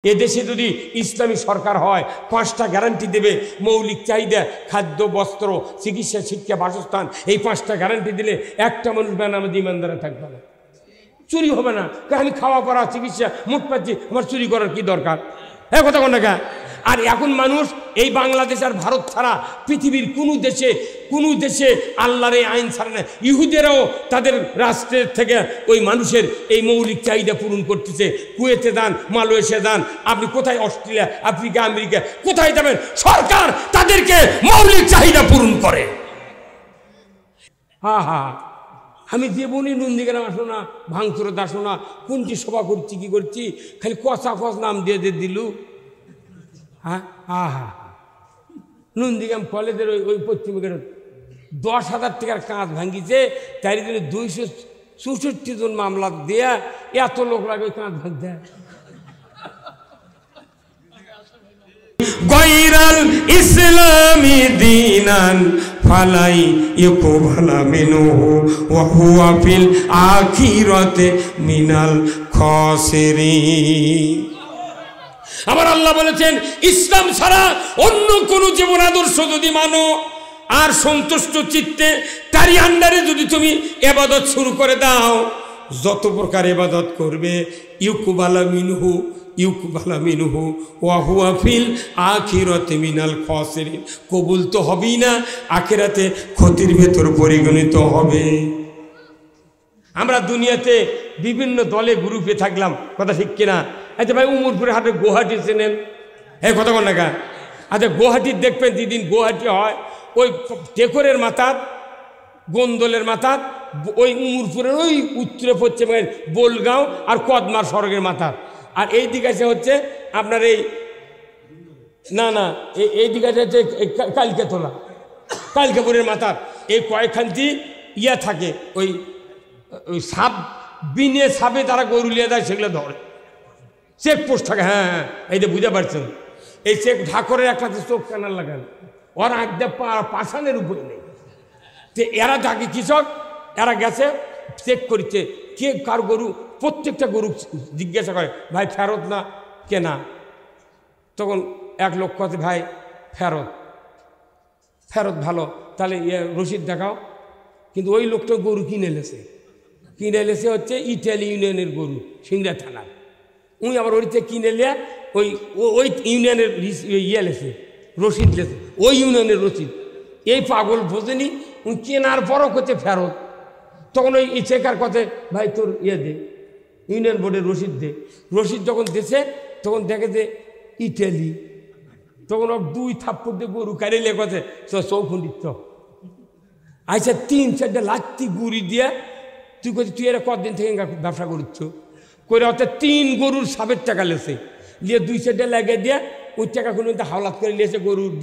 এদেশে যদি ইসলামী সরকার হয় 5টা গ্যারান্টি দেবে মৌলিক চাহিদা খাদ্য বস্ত্র চিকিৎসা শিক্ষা বাসস্থান এই 5টা গ্যারান্টি দিলে একটা মানুষ বেনামাজি ইমানদার থাকবে না, চুরি হবে না। আমি খাওয়া পড়া চিকিৎসা মোট পাচ্ছি, আমার চুরি করার কি দরকার? হ্যাঁ কথা কোন না। আর এখন মানুষ এই বাংলাদেশ আর ভারত ছাড়া পৃথিবীর কোনো দেশে আল্লাহর এই আইন ছাড়ে না। ইহুদেরাও তাদের রাষ্ট্রের থেকে ওই মানুষের এই মৌলিক চাহিদা পূরণ করতেছে। কুয়েতে যান, মালয়েশিয়া যান, আপনি কোথায় অস্ট্রেলিয়া আফ্রিকা আমেরিকা কোথায় যাবেন, সরকার তাদেরকে মৌলিক চাহিদা পূরণ করে। আমি জীবনে নন্দীগ্রাম আসো না, ভাঙচুরে আসো না, কোনটি সভা করছি কি করছি, খালি কষা নাম দিয়ে দিলু। নন্দীগ্রাম কলেজের ওই পশ্চিমবঙ্গের 10,000 টাকার কাঁচ ভাঙিছে, তাই জন্য 264 জন মামলা দেয়া এত লোক লাগে ওই কাঁচ ভাঙতে। গায়রাল ইসলামি দীনান ফালাই ইয়াকুবালা মিনহু ওয়া হুয়া ফিল আখিরাতি মিনাল খাসিরিন। আবার আল্লাহ বলেছেন ইসলাম ছাড়া অন্য কোন জীবন আদর্শ যদি মানো আর সন্তুষ্ট চিত্তে তারই আন্ডারে যদি তুমি ইবাদত শুরু করে দাও, যত প্রকার ইবাদত করবে ইউকুবালা মিনহু ওয়া হুয়া ফিল আখিরাতি মিনাল খাসিরিন, কবুল তো হবেই না, আখিরাতে ক্ষতির ভেতর পরিগণিত হবে। আমরা দুনিয়াতে বিভিন্ন দলে গ্রুপে থাকলাম, কথা ঠিক কিনা? আচ্ছা ভাই উমরপুরে হাটে গুয়াহাটি চেনেন? হ্যাঁ কথা বল না। আচ্ছা গুয়াহাটির দেখবেন যেদিন গুয়াহাটি হয় ওই টেকরের মাথার গোন্দলের মাথার ওই উমরপুরের ওই উত্তরে পশ্চিমের বোলগাঁও আর কদমার সড়কের মাথার, আর এই দিকে আছে হচ্ছে আপনার এই এই দিকে আছে হচ্ছে কালকাপুরের মাথার। এই কয়েকখানটি ইয়া থাকে, ওই সাপ বিনে সাপে তারা গরু লিয়ে দেয়, সেগুলো ধরে চেকপোস্ট থাকে। হ্যাঁ এই যে বুঝতে পারছেন, এই চেক ঢাকরের একটা চোখ কানার লাগান, ওরা একদম পাশানের উপরে নেই। তো এরা থাকে কৃষক, এরা গেছে চেক করছে কে কার গরু, প্রত্যেকটা গরু জিজ্ঞাসা করে ভাই ফেরত না কেনা। তখন এক লোক কথা ভাই ফেরত ভালো, তাহলে রসিদ দেখাও। কিন্তু ওই লোকটা গরু কিনে এলেছে হচ্ছে ইটালি ইউনিয়নের গরু সিংড়া থানার। উনি আবার ওইতে কিনে নিয়ে ওই ইউনিয়নের লেছে রসিদ লেছে, ওই ইউনিয়নের রসিদ। এই পাগল বোঝেনি, উনি কেনার পরও করতে ফেরত। তখন ওই চেকার কথা ভাই তোর দে ইউনিয়ন বোর্ডের রসিদ দে। রসিদ যখন দেশে তখন দেখে যে ইটালি, তখন ওর 2 থাপ্পড় দিয়ে গরু কাড়িলে কথা চৌখুন্ডির চ আচ্ছা 3-4টা লাত্তি গুড়ি দিয়া তুই করছিস তুই এরা কতদিন থেকে ব্যবসা করছ করে, অর্থাৎ 3 গরুর সাবের টাকা লেছে নিয়ে 2-4টা লাগিয়ে দিয়ে ওই টাকা কোনো হাওলাত করে নিয়েছে, গরুর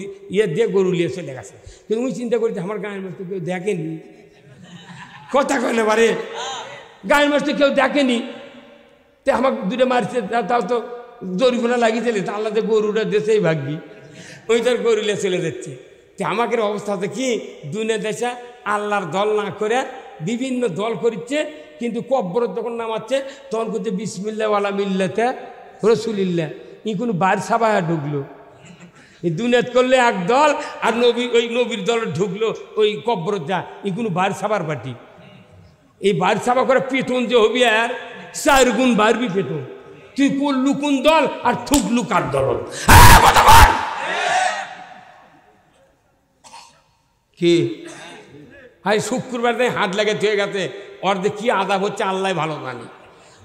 দিয়ে গরু নিয়ে চলে গেছে। কিন্তু ওই চিন্তা করছে আমার গায়ের মধ্যে কেউ দেখেনি, কথা কয় না বারে গায়ের মধ্যে কেউ দেখেনি, তো আমাকে 2টা মারছে, তাও তো জরিমানা লাগিয়েছিলে, তা আল্লাহ গরুটা দেশেই ভাগবি, ওই তার গরু নিয়ে চলে যাচ্ছে। তো আমাদের অবস্থা হচ্ছে কি, দুনিয়া দেশে আল্লাহর দল না করে বিভিন্ন দল করছে, কিন্তু কব্বর যখন নামাচ্ছে তখন করছে বিসমিল্লাহ ওয়ালা মিল্লাতে রাসূলিল্লাহ। কোনো বার সাবায় ঢুকলো, এই দুনিয়াত করলে এক দল, আর ওই নবীর দল ঢুকলো ওই কব্বর যা, কোনো বার সাবার পার্টি। এই বার সাবা করে পেতন যে হবি আর 4 গুণ বাড়বি পেতন। তুই করলু কোন দল আর থুকলু কার দল? কি হাই শুক্রবার দেয় হাত লাগে ধুয়ে গেছে, অর্ধেক কি আদাব হচ্ছে আল্লাহ ভালো জানি।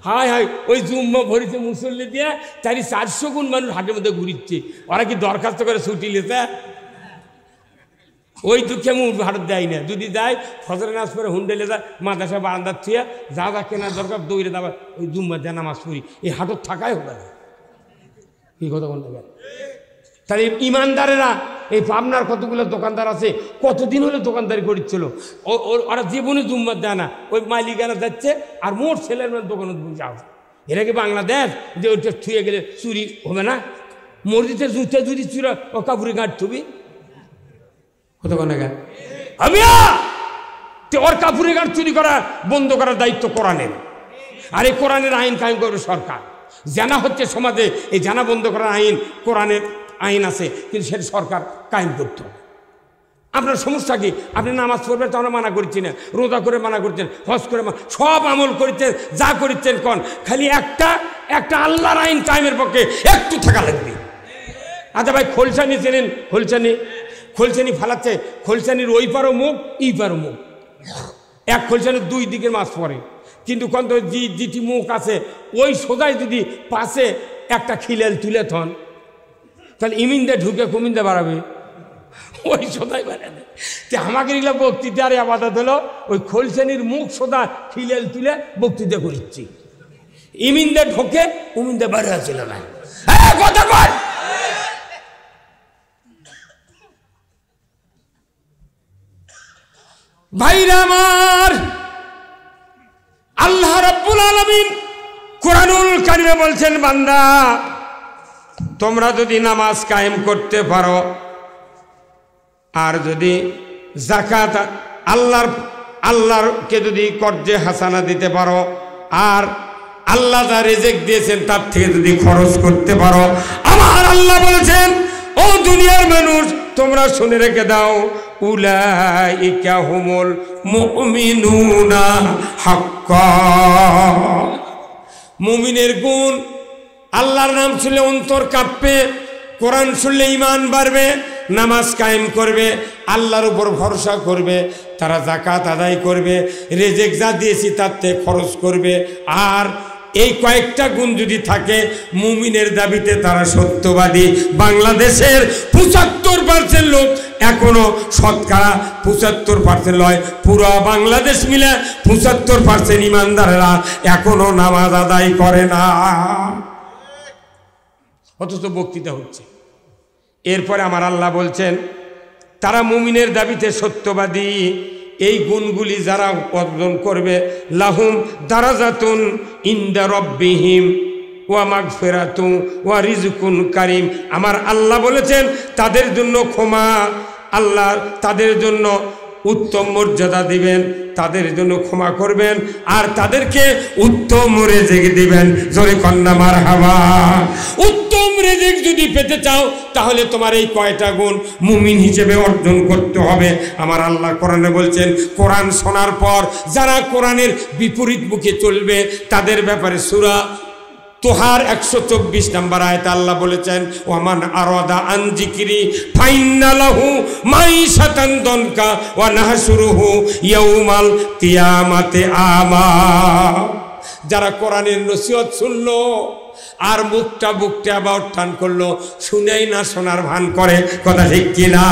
হাই ওই জুম্মা ভরিছে মুসল্লি দিয়ে 400 গুণ মানুষ হাটের মধ্যে ঘুরিচ্ছে, ওরা কি দরখাস্ত করে ছুটি লেছে? ওই দুঃখে আমি হাটত যাই না, যদি যাই ফজরের নামাজ পড়ে হুন্ডেলে যায় মাদ্রাসা বারান্দার থুয়ে যা কেনার দরকার দৌড়ে যাবা ওই জুম্মার যা নামাজ পড়ি, এই হাটত থাকাই হবে না। এই কথা বলতে গেল তাহলে ইমানদারেরা এই পাবনার কতগুলো দোকানদার আছে, কতদিন হলে দোকানদারি করছিল, ওরা জীবনে জুম্মার দেয় না, ওই মালিকানা যাচ্ছে আর মোট ছেলের দোকানে যাও। এরা কি বাংলাদেশ যে ওইটা ছুঁয়ে গেলে চুরি হবে না? মসজিদে জুতে যদি চুরা ও কাপুরি গাঁট ছবি কত কোন ওর কাপুরি গাঁট চুরি করা বন্ধ করার দায়িত্ব কোরআনের, আর এই কোরআনের আইন কায়েম করবে সরকার। জানা হচ্ছে সমাজে, এই জানা বন্ধ করার আইন, কোরআনের আইন আছে, কিন্তু সেটা সরকার কায়েম করতে হবে। আপনার সমস্যা কি? আপনি নামাজ পড়বেন তো আমরা মানা করছি না, রোজা করে মানা করছেন, হজ করে সব আমল করছেন, যা করছেন কন, খালি একটা আল্লাহর আইন কায়েমের পক্ষে একটু থাকা লাগবে। আচ্ছা ভাই, খোলসানি চেনেন? খোলসানি ফালাচ্ছে, খোলসানির ওই পারও মুখ এই পারও মুখ, এক খোলসানির দুই দিকের মাছ পড়ে, কিন্তু কত যেটি মুখ আছে ওই সোজায় যদি পাশে একটা খিলেল তুলে থন, তাহলে ইমিনদে ঢুকে কুমিন্দে বাড়াবে, ওই সোজাই বাড়াবে। তো আমাকে এগুলো বক্তৃতা আর আবাদত হলো ওই খোলসানির মুখ সোজা খিলেল তুলে বক্তৃতা করছি, ইমিনদে ঢোকে কুমিন্দে বাড়া ছিল না। কথা বল ভাইরা আমার, আল্লাহ রাব্বুল আলামিন কোরআনুল কারিমে বলছেন, বান্দা তোমরা যদি নামাজ কায়েম করতে পারো, আর যদি যাকাত আল্লাহরকে যদি কর্জে হাসানা দিতে পারো, আর আল্লাহ যা রিজিক দিয়েছেন তার থেকে যদি খরচ করতে পারো, আমার আল্লাহ বলেছেন ও দুনিয়ার মানুষ তোমরা শুনে রেখে দাও, উলাইকা হুমুল মুমিনুনা হাক্কা। মুমিনের গুণ, আল্লাহর নাম শুনলে অন্তর কাঁপবে, কোরআন শুনলে ঈমান বাড়বে, নামাজ কায়েম করবে, আল্লাহর উপর ভরসা করবে, তারা যাকাত আদায় করবে, রিজিক যা দিয়েছি তার থেকে খরচ করবে। আর এই কয়েকটা গুণ যদি থাকে, মুমিনের দাবিতে তারা সত্যবাদী। বাংলাদেশের 75% লোক এখনো শতকরা 75% নয়, পুরো বাংলাদেশ মিলে 75% ইমানদারেরা এখনো নামাজ আদায় করে না, অথচ বক্তৃতা হচ্ছে। এরপরে আমার আল্লাহ বলছেন তারা মুমিনের দাবিতে সত্যবাদী। এই গুণগুলি যারা অর্জন করবে, লাহুম দারাজাতুন ইনদা রাব্বিহিম ওয়া মাগফিরাতুন ওয়া রিজকুন কারীম। আমার আল্লাহ বলেছেন তাদের জন্য ক্ষমা, আল্লাহ তাদের জন্য উত্তম মর্যাদা দিবেন, তাদের জন্য ক্ষমা করবেন, আর তাদেরকে উত্তম রিজিক দিবেন। জোরে কন্না মারহাবা। উত্তম রিজিক যদি পেতে চাও তাহলে তোমার এই কয়টা গুণ মুমিন হিসেবে অর্জন করতে হবে। আমার আল্লাহ কোরআনে বলছেন, কোরআন শোনার পর যারা কোরআনের বিপরীত মুখে চলবে তাদের ব্যাপারে সূরা তোহার 124 নম্বর আয়াতে আল্লাহ বলেছেন, ওয়ামান আরাদা আন যিকরি ফাইন্না লাহু মাইশাতান দনকা ওয়া নাহশুরুহু ইয়াউমাল কিয়ামাতি আমা। যারা কোরআনের নসিহত শুনলো আর মুখটা আবার টান করলো, শুনেই না শোনার ভান করে, কথা ঠিক কিনা?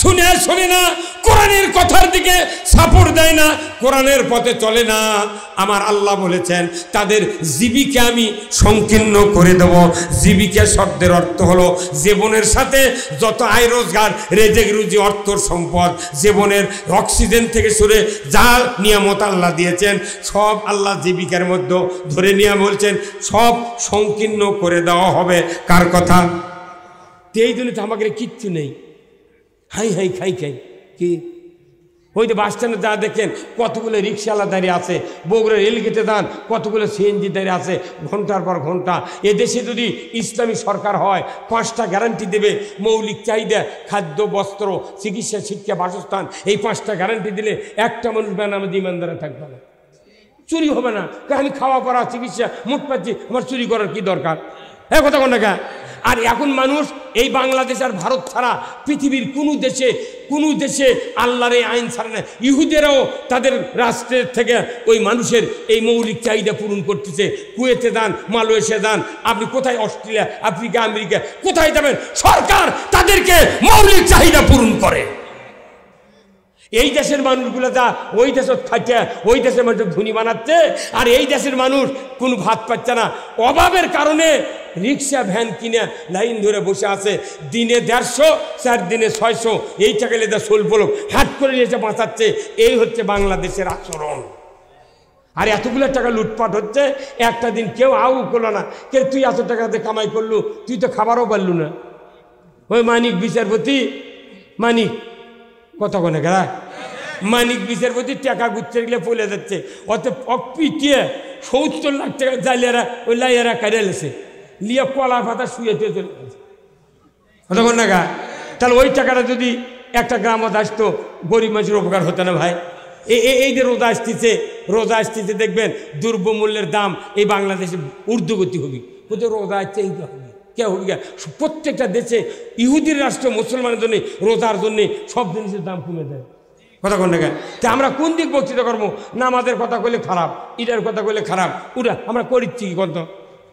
শুনে না, কোরআনের কথার দিকে সাপোর্ট দেয় না, কোরআনের পথে চলে না। আমার আল্লাহ বলেছেন তাদের জীবিকা আমি সংকীর্ণ করে দেব। জীবিকা শব্দের অর্থ হলো জীবনের সাথে যত আয় রোজগার, রেজেক রুজি, অর্থ সম্পদ, জীবনের অক্সিজেন থেকে শুরু যা নিয়ামত আল্লাহ দিয়েছেন সব আল্লাহ জীবিকার মধ্যে ধরে নিয়ে বলছেন সব সংকীর্ণ করে দেওয়া হবে। কার কথা? এই জন্য তো আমাকে কিচ্ছু নেই, হাই খাই কি ওই যে বাস স্ট্যান্ডে যা দেখেন কতগুলো রিক্সাওয়ালা দাঁড়িয়ে আছে, বগুড়া রেলগেটে যান কতগুলো সিএনজি দাঁড়িয়ে আছে ঘন্টার পর ঘন্টা। এদেশে যদি ইসলামী সরকার হয় 5টা গ্যারান্টি দেবে, মৌলিক চাহিদা, খাদ্য, বস্ত্র, চিকিৎসা, শিক্ষা, বাসস্থান, এই 5টা গ্যারান্টি দিলে একটা মানুষ বেনামাজি ইমানদারে থাকবে না, চুরি হবে না। আমি খাওয়া পড়া চিকিৎসা মুঠ পাচ্ছি, আমার চুরি করার কি দরকার? হ্যাঁ, কথা কোন না? আর এখন মানুষ এই বাংলাদেশ আর ভারত ছাড়া পৃথিবীর কোনো দেশে আল্লাহর এই আইন ছাড়ে না। ইহুদেরাও তাদের রাষ্ট্রের থেকে ওই মানুষের এই মৌলিক চাহিদা পূরণ করতেছে। কুয়েতে যান, মালয়েশিয়া যান, আপনি কোথায়, অস্ট্রেলিয়া, আফ্রিকা, আমেরিকা, কোথায় যাবেন, সরকার তাদেরকে মৌলিক চাহিদা পূরণ করে। এই দেশের মানুষগুলো যা ওই দেশে থাকে, ওই দেশের মানুষ ধনী বানাচ্ছে, আর এই দেশের মানুষ কোনো ভাত পাচ্ছে না। অভাবের কারণে রিক্সা ভ্যান কিনে লাইন ধরে বসে আছে, দিনে 150, 4 দিনে 600, এই টাকা লেদা স্বল্প লোক হাট করে নিয়েছে, বাঁচাচ্ছে। এই হচ্ছে বাংলাদেশের আচরণ। আর এতগুলো টাকা লুটপাট হচ্ছে, একটা দিন কেউ আউ করলো না, কে তুই এত টাকাতে কামাই করলু, তুই তো খাবারও পারলু না। ওই মানিক বিচারপতি মানিক, কথা কোনে গেলা, মানিক বিচারপতি টাকা গুচ্ছে গেলে পলে যাচ্ছে, অত পিটিয়ে 70 লাখ টাকা জালিয়ারা ওই লাইয়ারা কাটিয়ে লেছে, লিয়ে কলা পাতা শুয়ে চলে গেছে। তখন না গা, তাহলে ওই টাকাটা যদি একটা গ্রামত আসতো গরিব মানুষের উপকার হতো না ভাই? এই যে রোজা আসতেছে দেখবেন দ্রব্যমূল্যের দাম এই বাংলাদেশে ঊর্ধ্বগতি হবে, ওদের রোজা আসছে এইটা হবে কে হবে? প্রত্যেকটা দেশে ইহুদির রাষ্ট্র মুসলমানের জন্য রোজার জন্যে সব জিনিসের দাম কমে যায়। কথা কোন না? তা আমরা কোন দিক বক্তৃতা করবো? নামাজের কথা কইলে খারাপ, ইটার কথা কইলে খারাপ, ওটা আমরা করিচ্ছি কি কত?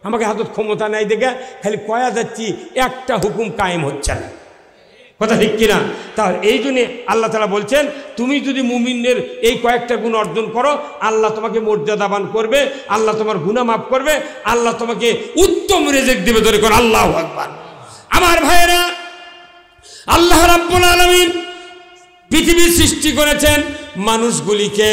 আমাকে হাতত ক্ষমতা নাই দেখে খালি কয়া যাচ্ছি, একটা হুকুম কায়েম হচ্ছে না। কথা ঠিক কিনা? তাহলে এই জন্যে আল্লাহ তাআলা বলছেন, তুমি যদি মুমিনদের এই কয়েকটা গুণ অর্জন করো, আল্লাহ তোমাকে মর্যাদাবান করবে, আল্লাহ তোমার গুনাহ মাফ করবে, আল্লাহ তোমাকে উত্তম রিজিক দেবে। ধরে কর আল্লাহু আকবার। আমার ভাইয়েরা, আল্লাহ রাব্বুল আলামিন পৃথিবীর সৃষ্টি করেছেন মানুষগুলিকে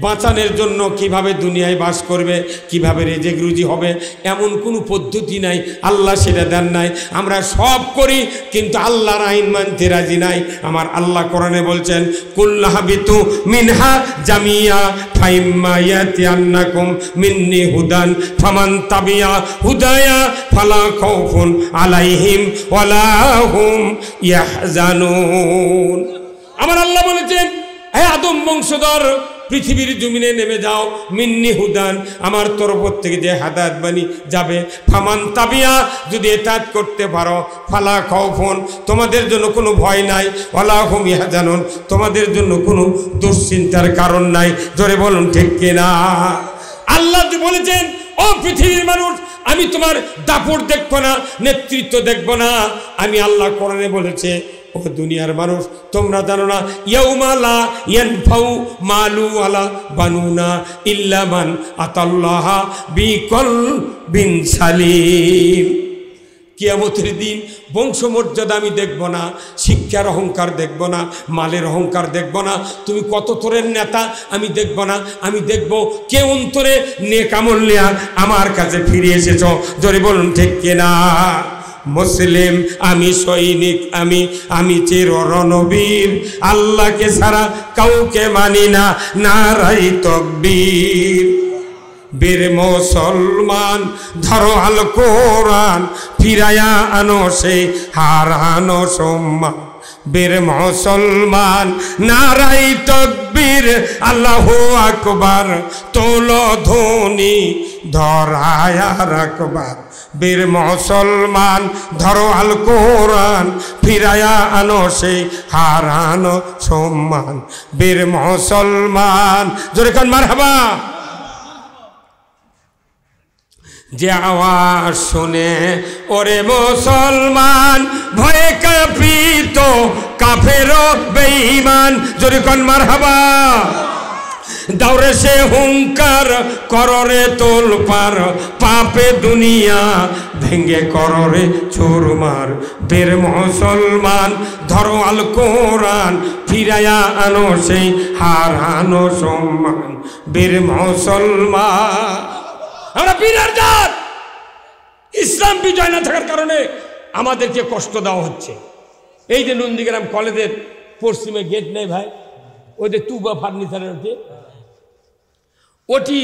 বাঁচানোর জন্য, কিভাবে দুনিয়ায় বাস করবে, কিভাবে রিজিক রুজি হবে, এমন কোনো পদ্ধতি নাই, আল্লাহ সেটা দেন নাই। আমরা সব করি কিন্তু আল্লাহর আইন মানতে রাজি নাই। আমার আল্লাহ কোরআনে বলছেন, কুল্লাহাবিতু মিনহা জামিয়া ফাইম্মা ইয়াতিয়ান্নাকুম মিন্নি হুদান ফামান তাবিয়া হুদায়া ফালা খাউফুন আলাইহিম ওয়ালা হুম ইয়াহজানুন। আমার আল্লাহ বলেছেন, হে আদম বংশধর, পৃথিবীর জমিনে নেমে যাও, মিন্নি হুদান, আমার তরফ থেকে যে হাদায়াত বাণী যাবে, ফামান তাবিয়া, যদি এতাত করতে পারো, ফালা খাউফুন, তোমাদের জন্য কোনো ভয় নাই, ওয়ালা হুম ইয়াহজানুন, তোমাদের জন্য কোনো দুশ্চিন্তার কারণ নাই। জোরে বলুন ঠিক কিনা? আল্লাহ বলেছেন, ও পৃথিবীর মানুষ, আমি তোমার দাপট দেখবো না, নেতৃত্ব দেখবো না। আমি আল্লাহ কোরআনে বলেছে, ও দুনিয়ার মানুষ, তোমরা জানো না, ইয়াউমা লা ইয়ানফাউ মালু ওয়ালা বানুনা ইল্লা মান আতাল্লাহা বিকলবিন সালিম। কিয়ামতের দিন বংশমর্যাদা আমি দেখব না, শিক্ষার অহংকার দেখব না, মালের অহংকার দেখব না, তুমি কত তোরের নেতা আমি দেখব না। আমি দেখব কে অন্তরে নেক আমল নিয়ে আমার কাছে ফিরে এসেছ। জোরে বলুন ঠিক কিনা? মুসলিম আমি, সৈনিক আমি চির রণবীর, আল্লাহকে ছাড়া কাউকে মানি না, নারাই তাকবীর। বীর মুসলমান ধরো আল কোরআন, ফিরায়া আনো সেই হারানো সম্মান। বীর মুসলমান নারাই তাকবীর, আল্লাহু আকবার, তোলো ধ্বনি ধরায়া রাখবার। বীর মুসলমান ধরো আল কোরআন, ফিরায়া আনো সেই হারানো সম্মান। বীর মুসলমান, জোরে কান মারহাবা। যে আওয়াজ শুনে ওরে মুসলমান, ভয়ে কাঁপিত কাফের বেঈমান। জোরে কান মারহাবা। দৌড়ে সে হুঙ্কার কররে তোলপার, পাপে দুনিয়া ভেঙ্গে কররে চুরমার। বীর মুসলমান ধরো আল কোরআন, ফিরায়া আনো সেই হারানো সম্মান। বীর মুসলমান, আমরা বীরের জাত। ইসলাম বিজয় না থাকার কারণে আমাদেরকে কষ্ট দেওয়া হচ্ছে। এই যে নন্দীগ্রাম কলেজের পশ্চিমে গেট নেই ভাই, ওই যে তুবা ফার্নিচারের ওটি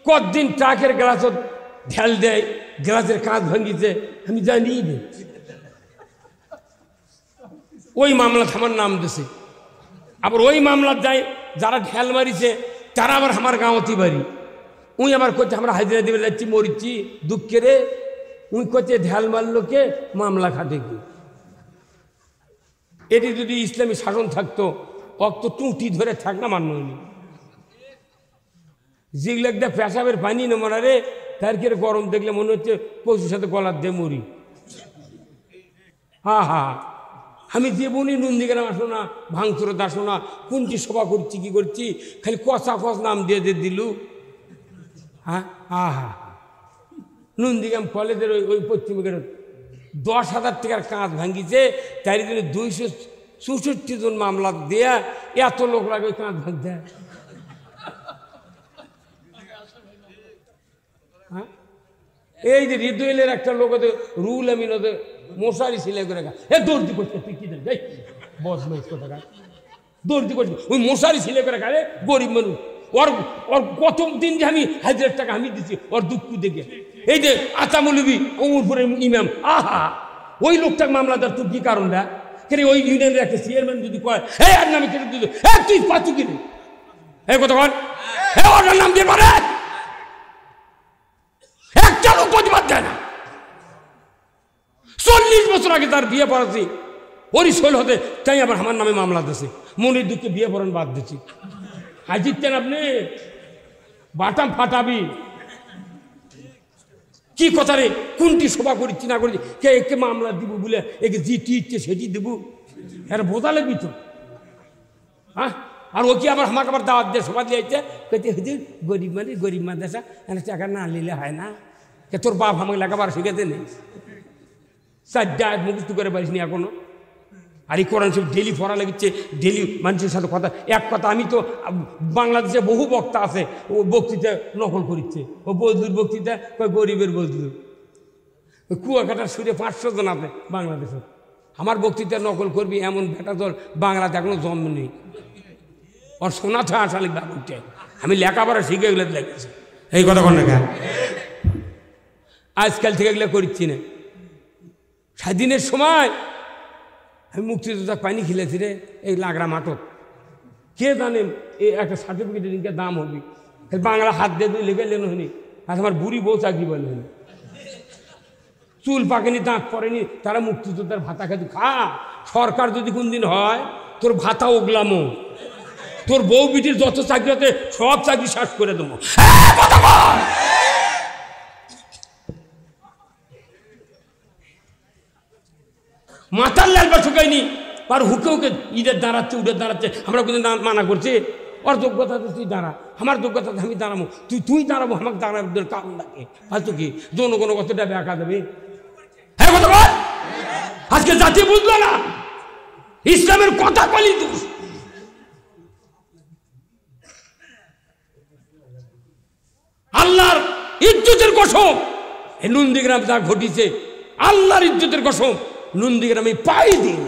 কতদিন ট্রাকের গ্লাস ঢেল দেয়, গ্লাসের কাঁচ ভাঙিছে আমি জানি। ওই মামলা আমার নাম দিছে, আবার ওই মামলা যায় যারা ঢেল মারিছে তারা আবার আমার গাঁওতি বাড়ি। উই আবার করছে আমরা হাজিরা দিবে যাচ্ছি, মরিচ্ছি দুঃখে রে। উই করছে ঢেল মারলো কে, মামলা খাটে কি। এটি যদি ইসলামী শাসন থাকতো, অক্ত টুটি ধরে থাক না মান্য হয়নি। জিগলেকটা পেশাবের পানি না মনে রে, তার কি গরম দেখলে মনে হচ্ছে পশুর সাথে গলার দিয়ে মরি। হা হা, আমি জীবনই নন্দীগ্রাম আসো না, ভাঙচুরে আসো না, কোনটি সভা করছি কি করছি, খালি কষা কষ নাম দিয়ে দিলু। হ্যাঁ হা হা, নন্দীগ্রাম কলেজের ওই পশ্চিমে 10,000 টাকার কাঁচ ভাঙিছে, তাই জন্য 264 জন মামলা দেয়া এত লোক লাগে ওই কাঁচ ভাঙতে। হ্যাঁ, এই যে হৃদয়ের একটা লোক রুল আমি মশারি সিলাই করে দৌড়ি করছে, তুই কি দেখ বস কথা। দর্জি করছি ওই মশারি ছিলে করে খালে গরিব মানুষ ওর ওর কত দিন যে আমি 1000 টাকা আমি দিচ্ছি ওর দুঃখ দেখে এই যে আতামুলবি ওমরপুরের ইমাম আহা ওই লোকটাকে মামলাদার তোর কি কারণটা কেন ওই ইউনিয়নের একটা চেয়ারম্যান যদি কয় এই আর নামে কেটে দিত তুই পাচ্ছু কিনে এই কথা বল ওর নাম দিয়ে পারে একটা লোক প্রতিবাদ দেয় না 40 বছর আগে তার বিয়ে পড়াচ্ছি ওরই শৈল হতে তাই আবার আমার নামে মামলা দিয়েছে মনির দুঃখে বিয়ে পড়ান বাদ দিচ্ছি হাজিতেন আপনি বাটাম ফাটাবি কি কথা রে কোনটি সভা করিচ্ছি না করেছি কে একে মামলা দিব বলে একে যেটি ইচ্ছে সেটি দেব এর বোঝা লাগবি তো হ্যাঁ আর ও কি আবার আমাকে আবার দাওয়াত দিয়ে সভা দিয়েছে কইতে হুজুর গরিব মাদ্রাসা টাকা না নিলে হয় না কে তোর বাপ আমাকে লেখাবার শিখেছে নেই 4 আয়াত মুখস্থ করে পারিস নি এখনো আর এই কোরআন শরীফ ডেলি পড়া লাগছে ডেলি মানুষের সাথে কথা এক কথা আমি তো বাংলাদেশে বহু বক্তা আছে ও বক্তৃতা নকল করিচ্ছে ও বজলুর বক্তৃতা গরিবের বজলুর কুয়াকাটার সুরে 500 জন আছে বাংলাদেশে আমার বক্তৃতা নকল করবি এমন বেটা দল বাংলাতে এখনো জন্ম নেই ওর শোনা থা আসা লিখবা উঠে আমি লেখাপড়া শিখে এগুলো লেগেছি এই কথা কোন লেখা আজকাল থেকে এগুলো করছি না স্বাধীনের সময় আমি মুক্তিযোদ্ধা পানি খেলেছি রে এই লাগরা মাঠত কে জানেন এই একটা সার্টিফিকেটের ইনকে দাম হবে বাংলা হাত দিয়ে দিয়ে লেগে লেন হয়নি আর আমার বুড়ি বউ চাকরি বলেন চুল পাকেনি দাঁত পড়েনি তারা মুক্তিযোদ্ধার ভাতা খাতে খা সরকার যদি কোনদিন হয় তোর ভাতা ওগলামো তোর বউ বিটির যত চাকরি হতে সব চাকরি শেষ করে দেবো মাথার লালবা শুকায়নি আর হুকে হুকে ঈদের দাঁড়াচ্ছে আমরা কিন্তু মানা করছি ওর যোগ্যতা তুই দাঁড়া আমার যোগ্যতা আমি দাঁড়াবো তুই দাঁড়াবো আমাকে দাঁড়াবে কারণ লাগে হয়তো কি জনগণ কতটা ব্যাখ্যা দেবে হ্যাঁ কথা বল আজকে জাতি বুঝলো না ইসলামের কথা বলি তুই আল্লাহর ইজ্জতের কসম এই নন্দীগ্রাম যা ঘটিছে আল্লাহর ইজ্জতের কসম নন্দীগ্রামে পাই দিন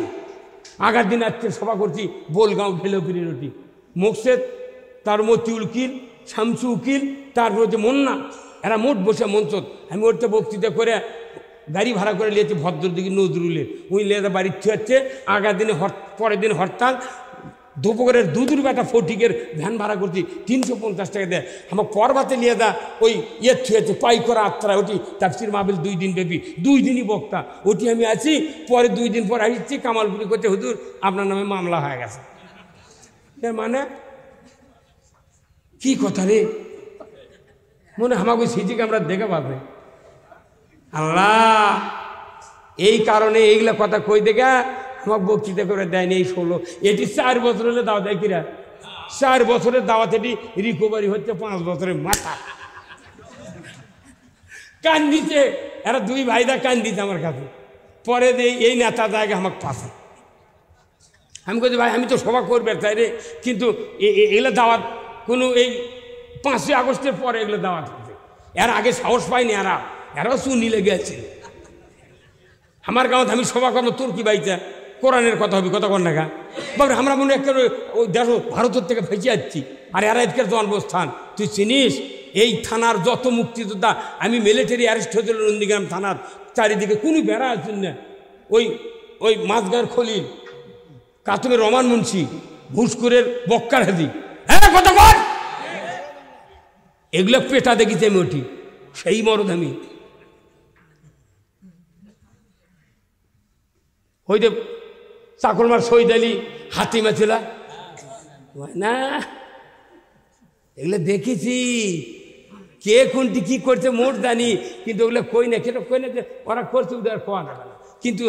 আগার দিন আজকে সভা করছি বোলগাঁও ঢেলপিরি রুটি মোকসেদ তার মতিউল উকিল শামসু উকিল তারপর হচ্ছে মন্না এরা মোট বসে মঞ্চত আমি ওরতে বক্তৃতা করে গাড়ি ভাড়া করে নিয়েছি ভদ্রদিকে নজরুলের ওই লেদা বাড়ির হচ্ছে আগার দিনে পরের দিন হরতাল দুপুরের দুধুর বেটা ফটিকের ভ্যান ভাড়া করছি 350 টাকা দেয় আমার পরবাতে নিয়ে দা ওই ছুঁয়েছে পাই করা আত্মারা ওটি তাফসির মাহফিল 2 দিন ব্যাপী 2 দিনই বক্তা ওটি আমি আছি পরে 2 দিন পর আসছি কামালপুরি করতে হুজুর আপনার নামে মামলা হয়ে গেছে মানে কি কথা রে মনে আমাকে সিজিকে আমরা দেখে পাবে আল্লাহ এই কারণে এইগুলা কথা কই দেখা আমাকে বক্তৃতা করে দেয়নি এই 16 এটি 4 বছর হলে দাওয়া দেয় কিরা 4 বছরের দাওয়াত এটি রিকভারি হচ্ছে 5 বছরের মাথা কান্দিছে এরা 2 ভাইদা কান্দিছে আমার কাছে পরে এই নেতা জায়গা আমাকে পাশে আমি বলছি ভাই আমি তো সভা করবে তাই রে কিন্তু এগুলো দাওয়াত কোনো এই 5 আগস্টের পরে এগুলো দাওয়াত হচ্ছে এর আগে সাহস পাইনি এরাও শুনি লেগে আছে আমার গাঁত আমি সভা করবো তোর কি বাইচা কোরআনের কথা হবে কথা কর না বাবু আমরা মনে একটা ওই দেখো ভারতের থেকে ভেসে যাচ্ছি আর এরা এদিকের জন্মস্থান তুই চিনিস এই থানার যত মুক্তিযোদ্ধা আমি মিলিটারি অ্যারেস্ট হয়েছিল নন্দীগ্রাম থানার চারিদিকে কোনো বেড়া আছেন না ওই মাছগাঁর খলিল কাতুমের রমান মুন্সি ঘুষকুরের বক্কার হাজি হ্যাঁ কথা বল এগুলো পেটা দেখিছে আমি ওটি সেই মরদ আমি ওই যে চাকরমার শহীদ আলী হাতিমা ছিল না এগুলো দেখেছি কে কোনটি কি করছে মোট জানি কিন্তু ওগুলো কই না কেন কই না যে ওরা করছে ওদের কোয়া না কিন্তু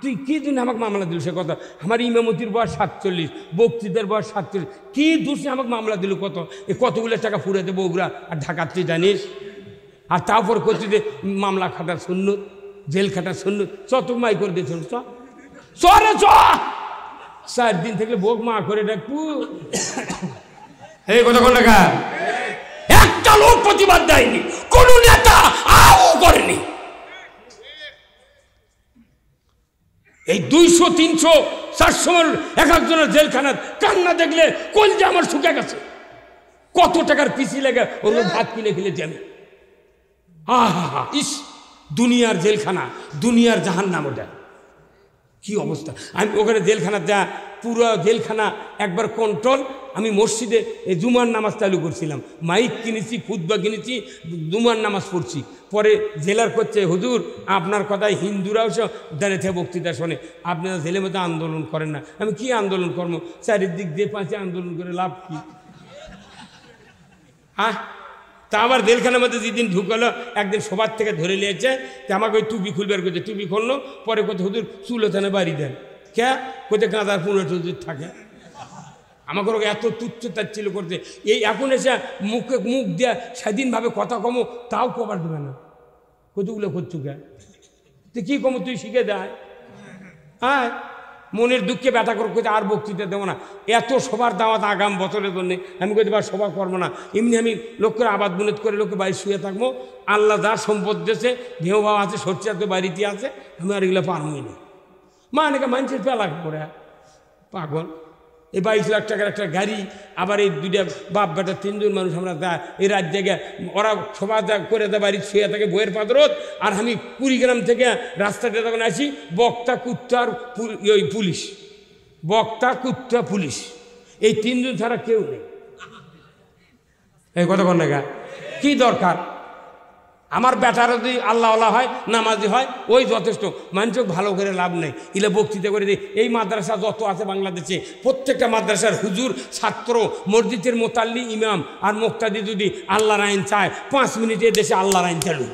তুই কি জন্য আমাকে মামলা দিল সে কথা আমার ইমামতির বয়স 47 বক্তৃতার বয়স 47 কি দোষে আমাকে মামলা দিল কতগুলো টাকা ফুরে দেবো ওগুলা আর ঢাকার তুই জানিস আর তারপর করছি যে মামলা খাটার শূন্য জেল খাটার শূন্য চত মাই করে দিয়েছ চরে চ 4 দিন থেকে বোক মা করে ডাকবো এই কথা কোন লেখা একটা লোক প্রতিবাদ দেয়নি কোন নেতা আও করেনি এই 200 300 400 এক একজনের জেলখানার কান্না দেখলে কলজা আমার শুকে গেছে। কত টাকার পিসি লেগে ওগুলো ভাত কিনে খেলেছি আমি। আহা ইস, দুনিয়ার জেলখানা, দুনিয়ার জাহান্নাম। ওটা কি অবস্থা! আমি ওখানে জেলখানা যা পুরো জেলখানা একবার কন্ট্রোল। আমি মসজিদে এই জুমার নামাজ চালু করছিলাম, মাইক কিনেছি, খুতবা কিনেছি, জুমার নামাজ পড়ছি। পরে জেলার করছে, হুজুর আপনার কথায় হিন্দুরাও সব দাঁড়িয়ে বক্তৃতা শোনে, আপনারা জেলের মধ্যে আন্দোলন করেন না। আমি কি আন্দোলন করবো? চারিদিক দিয়ে পাঁচে আন্দোলন করে লাভ কি? হ্যাঁ, তা আবার জেলখানার মধ্যে যেদিন ঢুকালো, একদিন সবার থেকে ধরে নিয়েছে, যে আমাকে ওই টুপি খুলবার করছে। টুপি খুললো, পরে কোথাও হুজুর চুলোথানে বাড়ি দেন। কে কোথায় গাঁদার 15 থাকে। আমাকে এত তুচ্ছ তাচ্ছিল করছে। এই এখন এসে মুখ দিয়ে স্বাধীনভাবে কথা কমো, তাও কবার দেবে না। কতগুলো করছো কে? তুই কী কমো, তুই শিখে দেয়। হ্যাঁ, মনের দুঃখে ব্যথা করে কোথায় আর বক্তৃতা দেবো না। এত সবার দাওয়াত আগাম বছরের জন্যে আমি কোথায় বা সভা করবো না। এমনি আমি লোকের আবাদ বুনেত করে লোকে বাড়ি শুয়ে থাকবো। আল্লাহ যা সম্পদ দিয়েছে, ভেউ ভাব আছে, সরষে তো বাড়িতে আছে, আমি আর এগুলো পারবই না। অনেকে মানুষের পেলা করে পাগল। এই 22 লাখ টাকার একটা গাড়ি, আবার এই দুইটা বাপ বেটা 3 জন মানুষ আমরা এই রাত জায়গায় ওরা সভা করে দেয়, বাড়ি শুয়ে থাকে বইয়ের পাদরত। আর আমি কুড়িগ্রাম থেকে রাস্তাতে যখন আসি, বক্তা কুত্তার ওই পুলিশ, বক্তা কুত্তা পুলিশ, এই 3 জন ছাড়া কেউ নেই। এই কথা বল না, কি দরকার? আমার বেটারও যদি আল্লাহ হয়, নামাজি হয়, ওই যথেষ্ট। মানুষকে ভালো করে লাভ নেই। ইলে বক্তৃতা করে দিই। এই মাদ্রাসা যত আছে বাংলাদেশে, প্রত্যেকটা মাদ্রাসার হুজুর, ছাত্র, মসজিদের মোতাল্লি, ইমাম আর মুক্তাদি যদি আল্লাহর আইন চায়, 5 মিনিটে দেশে আল্লাহর আইন চালু।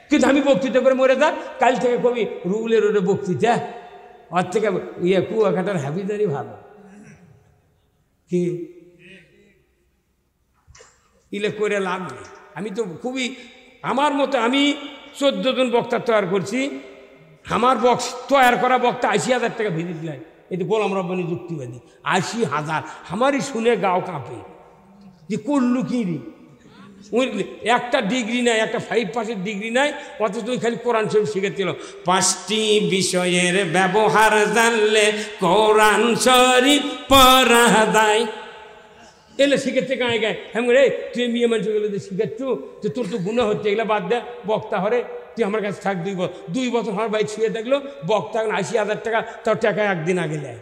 কিন্তু আমি বক্তৃতা করে মরে যাক, কাল থেকে কবি রুলের ওরে বক্তৃতা, ওর থেকে কুয়াকাটার হাবিদারি ভালো। কি ইলে করে লাভ নেই। আমি তো খুবই আমার মতো, আমি 14 জন বক্তা তৈরি করছি। আমার বক্স তৈরি করা বক্তা 80,000 টাকা ভিজিট নেয়। এটি গোলাম রব্বানী যুক্তিবাদী। 80,000 আমারই শুনে গাও কাঁপে যে করলু কি রে। একটা ডিগ্রি নেয়, একটা 5 পাসের ডিগ্রি নেয়, অথচ তুই খালি কোরআন শরীফ শিখেছিল। 5টি বিষয়ের ব্যবহার জানলে কোরআন শরীফ পড়া যায়। এলে শিখেছে গায়ে গায়ে। হ্যাঁ রে, তুই মেয়ে মানুষ গেলে যে শিখাচ্ছু, তো তোর তো গুণা হচ্ছে, এগুলো বাদ দে। বক্তা হরে তুই আমার কাছে থাক 2 বছর। 2 বছর আমার বাড়ি ছুঁয়ে দেখলো, বক্তা এখন 80,000 টাকা, তার টাকা একদিন আগে নেয়।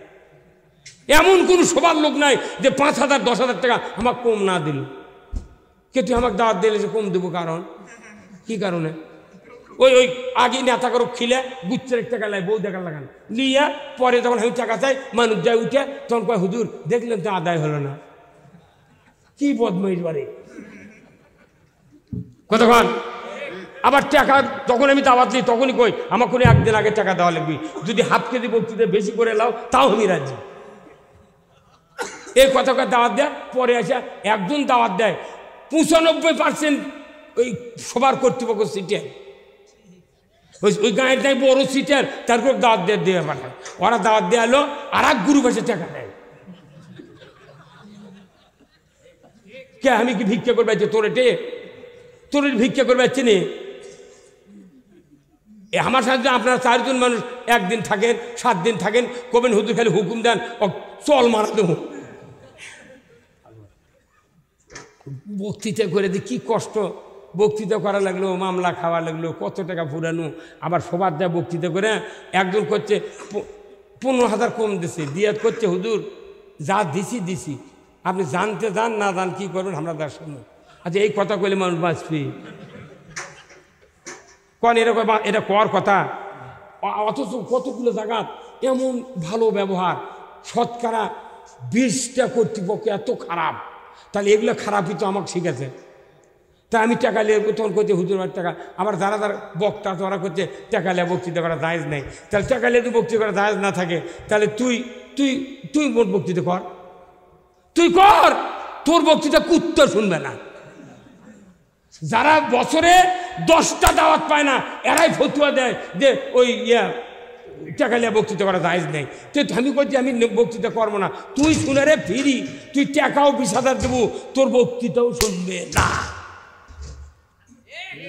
এমন কোনো সবার লোক নাই যে 5,000 10,000 টাকা আমার কম না দিল। কে তুই আমাকে দাওয়াত দিলে যে কম দেবো? কারণ কি কারণে? ওই আগে নেতা করো খিলে গুচ্ছের টাকা লাই, বউ দেখার লাগান লিয়া, পরে যখন আমি টাকা চাই, মানুষ যায় উঠে, তখন কয় হুজুর দেখলেন তো আদায় হলো না। কি বদমাইশ বাড়ি কতক্ষণ। আবার টাকা যখন আমি দাওয়াত দিই, তখনই কই আমার কোনো একদিন আগে টাকা দেওয়া লাগবে। যদি হাফ কেজি বক্তৃতা বেশি করে লাও, তাও আমি রাজি। এই কথা দাওয়াত দেয়, পরে আসে একজন দাওয়াত দেয়, 95% ওই সবার কর্তৃপক্ষ সিটের, ওই গাঁয়ের দেয় বড় সিটের, তারপর দাওয়াত দিয়ে পাঠায়। ওরা দাওয়াত দেওয়া হলো, আর এক গ্রুপ এসে টাকা দেয়। কে আমি কি ভিক্ষা করবে? তোর ভিক্ষা করবে চিনি? আমার সাথে আপনারা 4 জন মানুষ একদিন থাকেন, 7 দিন থাকেন, কবেন হুজুর খালি হুকুম দেন, চল মারা দেবো। বক্তৃতা করে দিই, কি কষ্ট। বক্তৃতা করা লাগলো, মামলা খাওয়া লাগলো, কত টাকা পুরানো। আবার সবার দেয় বক্তৃতা করে। একজন করছে 15,000 কম দিছে, দিয়ে করছে হুজুর যা দিছি, আপনি জানতে যান না জান কি করবেন, আমরা তার শুনুন। আচ্ছা, এই কথা কইলে মানুষ বাঁচবি? কন এরকম, এটা কর কথা। অথচ কতগুলো জায়গা এমন ভালো ব্যবহার, শতকরা 20টা কর্তৃপক্ষ এত খারাপ। তাহলে এগুলো খারাপই তো আমাকে শিখেছে। তা আমি টাকা নিয়ে তখন করছে হুজুর টাকা। আবার যারা বক্তা ওরা করছে টাকা নিয়ে বক্তৃতা করা জায়েজ নেই। তাহলে টাকা নিয়ে যদি বক্তৃতা করা জায়েজ না থাকে, তাহলে তুই মোট বক্তৃতা কর, তুই কর। তোর বক্তৃতা কুত্তা শুনবে না। যারা বছরে 10টা দাওয়াত পায় না, এরাই ফতুয়া দেয় যে ওই টাকা নিয়ে বক্তৃতা করা জায়েজ নেই। তো আমি বলছি আমি বক্তৃতা করবো না। তুই শুনে রে ফিরি, তুই টাকাও 20,000 দেবো, তোর বক্তৃতাও শুনবে না।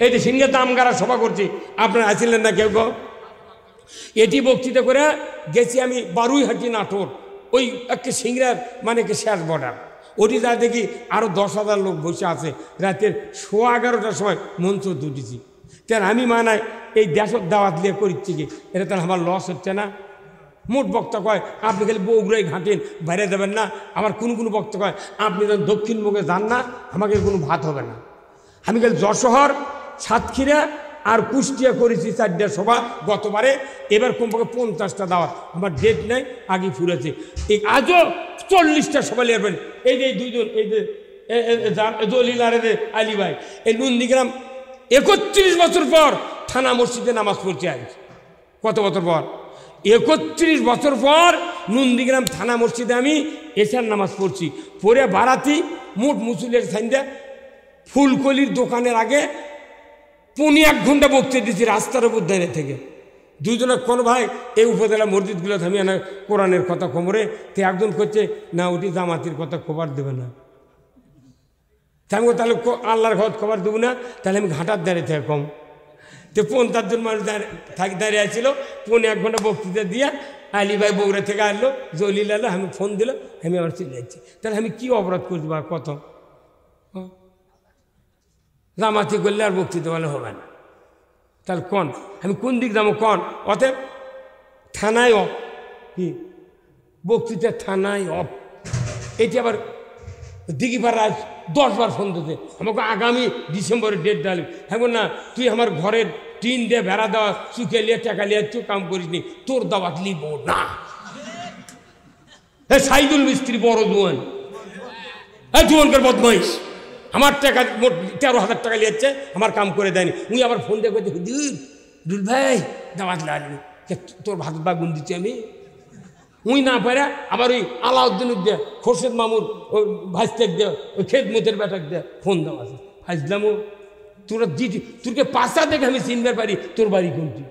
এই যে সিংহে দামগারা সভা করছি, আপনারা আসছিলেন না কেউ? এটি বক্তৃতা করে গেছি আমি বারুইহাটি নাটোর, ওই একটা সিংড়ার মানে কি শেষ বর্ডার, ওটি যা দেখি আরও 10,000 লোক বসে আছে। রাতের 11:15টার সময় মঞ্চ দুটিছি। তেন আমি মানায় এই দেশের দাওয়াত লিয়ে করিচ্ছি কি, এটা তাহলে আমার লস হচ্ছে না? মোট বক্তা কয় আপনি খালি বগুড়ায় ঘাঁটেন, বাইরে দেবেন না। আবার কোনো বক্তা কয় আপনি যখন দক্ষিণবঙ্গে যান না, আমাকে কোনো ভাত হবে না। আমি খালি যশোহর, সাতক্ষীরা আর কুষ্টিয়া করেছি 4টা সভা গতবারে। এবার কমপক্ষে 50টা দাওয়াত, আমার ডেট নেই, আগে ফুরেছে। এই আজও 40টা সভা লিখবেন। এই যে দুইজন, এই যে দলিল আর আলী ভাই, এই নন্দীগ্রাম 31 বছর পর থানা মসজিদে নামাজ পড়ছে। আজ কত বছর পর? 31 বছর পর নন্দীগ্রাম থানা মসজিদে আমি এশার নামাজ পড়ছি। পরে বারাতি মোট মুসুলের সাইন্দা ফুলকলির দোকানের আগে 1.5 ঘন্টা বক্তৃতা দিচ্ছি রাস্তার উপর দাঁড়িয়ে থেকে। দুজনের কোন ভাই এই উপজেলা মসজিদগুলো থামিয়ে না কোরআনের কথা খবরে, তো একজন করছে না ওটি জামাতির কথা খবর দেবে না। আমি তাহলে আল্লাহর ঘর খবর দেবো না, তাহলে আমি ঘাটার দাঁড়িয়ে থেকে কম। তো 50 জন মানুষ দাঁড়িয়ে আছিল। 1.5 ঘন্টা বক্তৃতা দিয়া আলী ভাই বগুড়া থেকে আসলো, জলিল আলো, আমি ফোন দিল, আমি আবার চলে যাচ্ছি। তাহলে আমি কি অপরাধ করছি বা কত? জামাতি করলে আর বক্তৃতা বলে হবে না। তাহলে কন আমি কোন দিক যাবো কন? অতএব থানায় অফ, কি বক্তৃতা থানায় অফ। এটি আবার দিঘিপাড়া আজ 10 বার ফোন দিতে আমাকে, আগামী ডিসেম্বরের ডেট ডালি। হ্যাঁ না, তুই আমার ঘরের টিন দিয়ে বেড়া দেওয়া চুকে লিয়ে টাকা লিয়ে তুই কাম করিস নি, তোর দাওয়াত লিব না। সাইদুল মিস্ত্রি বড় জুয়ান, জুয়ানকার বদমাইশ, আমার টাকা মোট 13,000 টাকা লিয়েছে, আমার কাম করে দেয়নি। উনি আবার ফোন দিয়ে করতে দুল ভাই দাওয়াত লাগলি, তোর ভাত বাগুন দিচ্ছি আমি। উই না পারে আবার ওই আলাউদ্দিন দিয়ে খোরশেদ মামুর ওই ভাইস্তেক দিয়ে ওই খেদমতের বেটাক দিয়ে ফোন দেওয়া আছে। ফাইজলামও তোরা দিদি তোরকে পাশা দেখে আমি চিনতে পারি তোর বাড়ি কোনটি।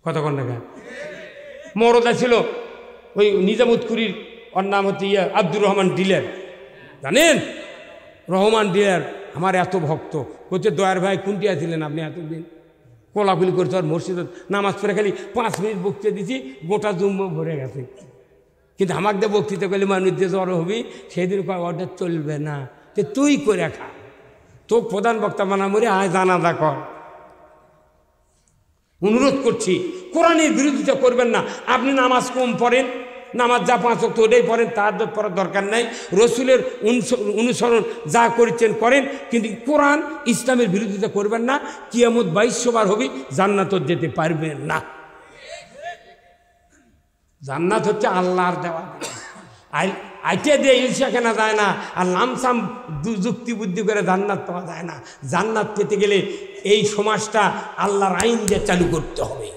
কতক্ষণ টাকা মরদা ছিল ওই নিজামুদ্দকুরির, ওর নাম হচ্ছে আব্দুর রহমান ডিলার, জানেন? রহমান ডিলার আমার এত ভক্ত, বলছে দয়ার ভাই কোনটি আছিলেন আপনি এতদিন? কোলাকুলি করছে, আর মসজিদ নামাজ পড়ে খালি 5 মিনিট বক্তৃতা দিছি, গোটা জুম্ম ভরে গেছে। কিন্তু আমাকে দিয়ে বক্তৃতা করলে মানুষ যে জ্বর হবি, সেদিন অর্ডার চলবে না, যে তুই করে খা, তো প্রধান বক্তা মানা মরে আয় জানাজা কর। অনুরোধ করছি কোরআনের বিরোধিতা করবেন না। আপনি নামাজ কম পড়েন, নামাজ যা 5 ওয়াক্ত ওটাই পড়েন, তাহাজ্জুদ পড়ার দরকার নাই। রসুলের অনুসরণ যা করেছেন করেন, কিন্তু কোরআন ইসলামের বিরোধিতা করবেন না। কিয়ামত 2200 বার হবি, জান্নাতত যেতে পারবেন না। জান্নাত হচ্ছে আল্লাহর দেওয়া, আইটে দিয়ে ইলশা কেনা যায় না, আর লামসাম যুক্তি বুদ্ধি করে জান্নাত পাওয়া যায় না। জান্নাত পেতে গেলে এই সমাজটা আল্লাহর আইন দিয়ে চালু করতে হবে।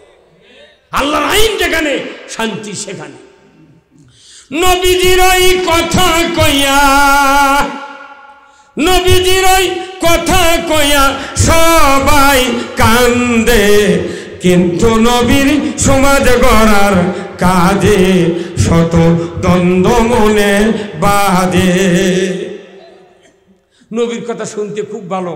আল্লাহর আইন যেখানে, শান্তি সেখানে। নবীজির ওই কথা কইয়া, নবীজির ওই কথা কইয়া সবাই কান্দে, কিন্তু নবীর সমাজ গড়ার কাজে শত দ্বন্দ্ব মনে বাঁধে। নবীর কথা শুনতে খুব ভালো,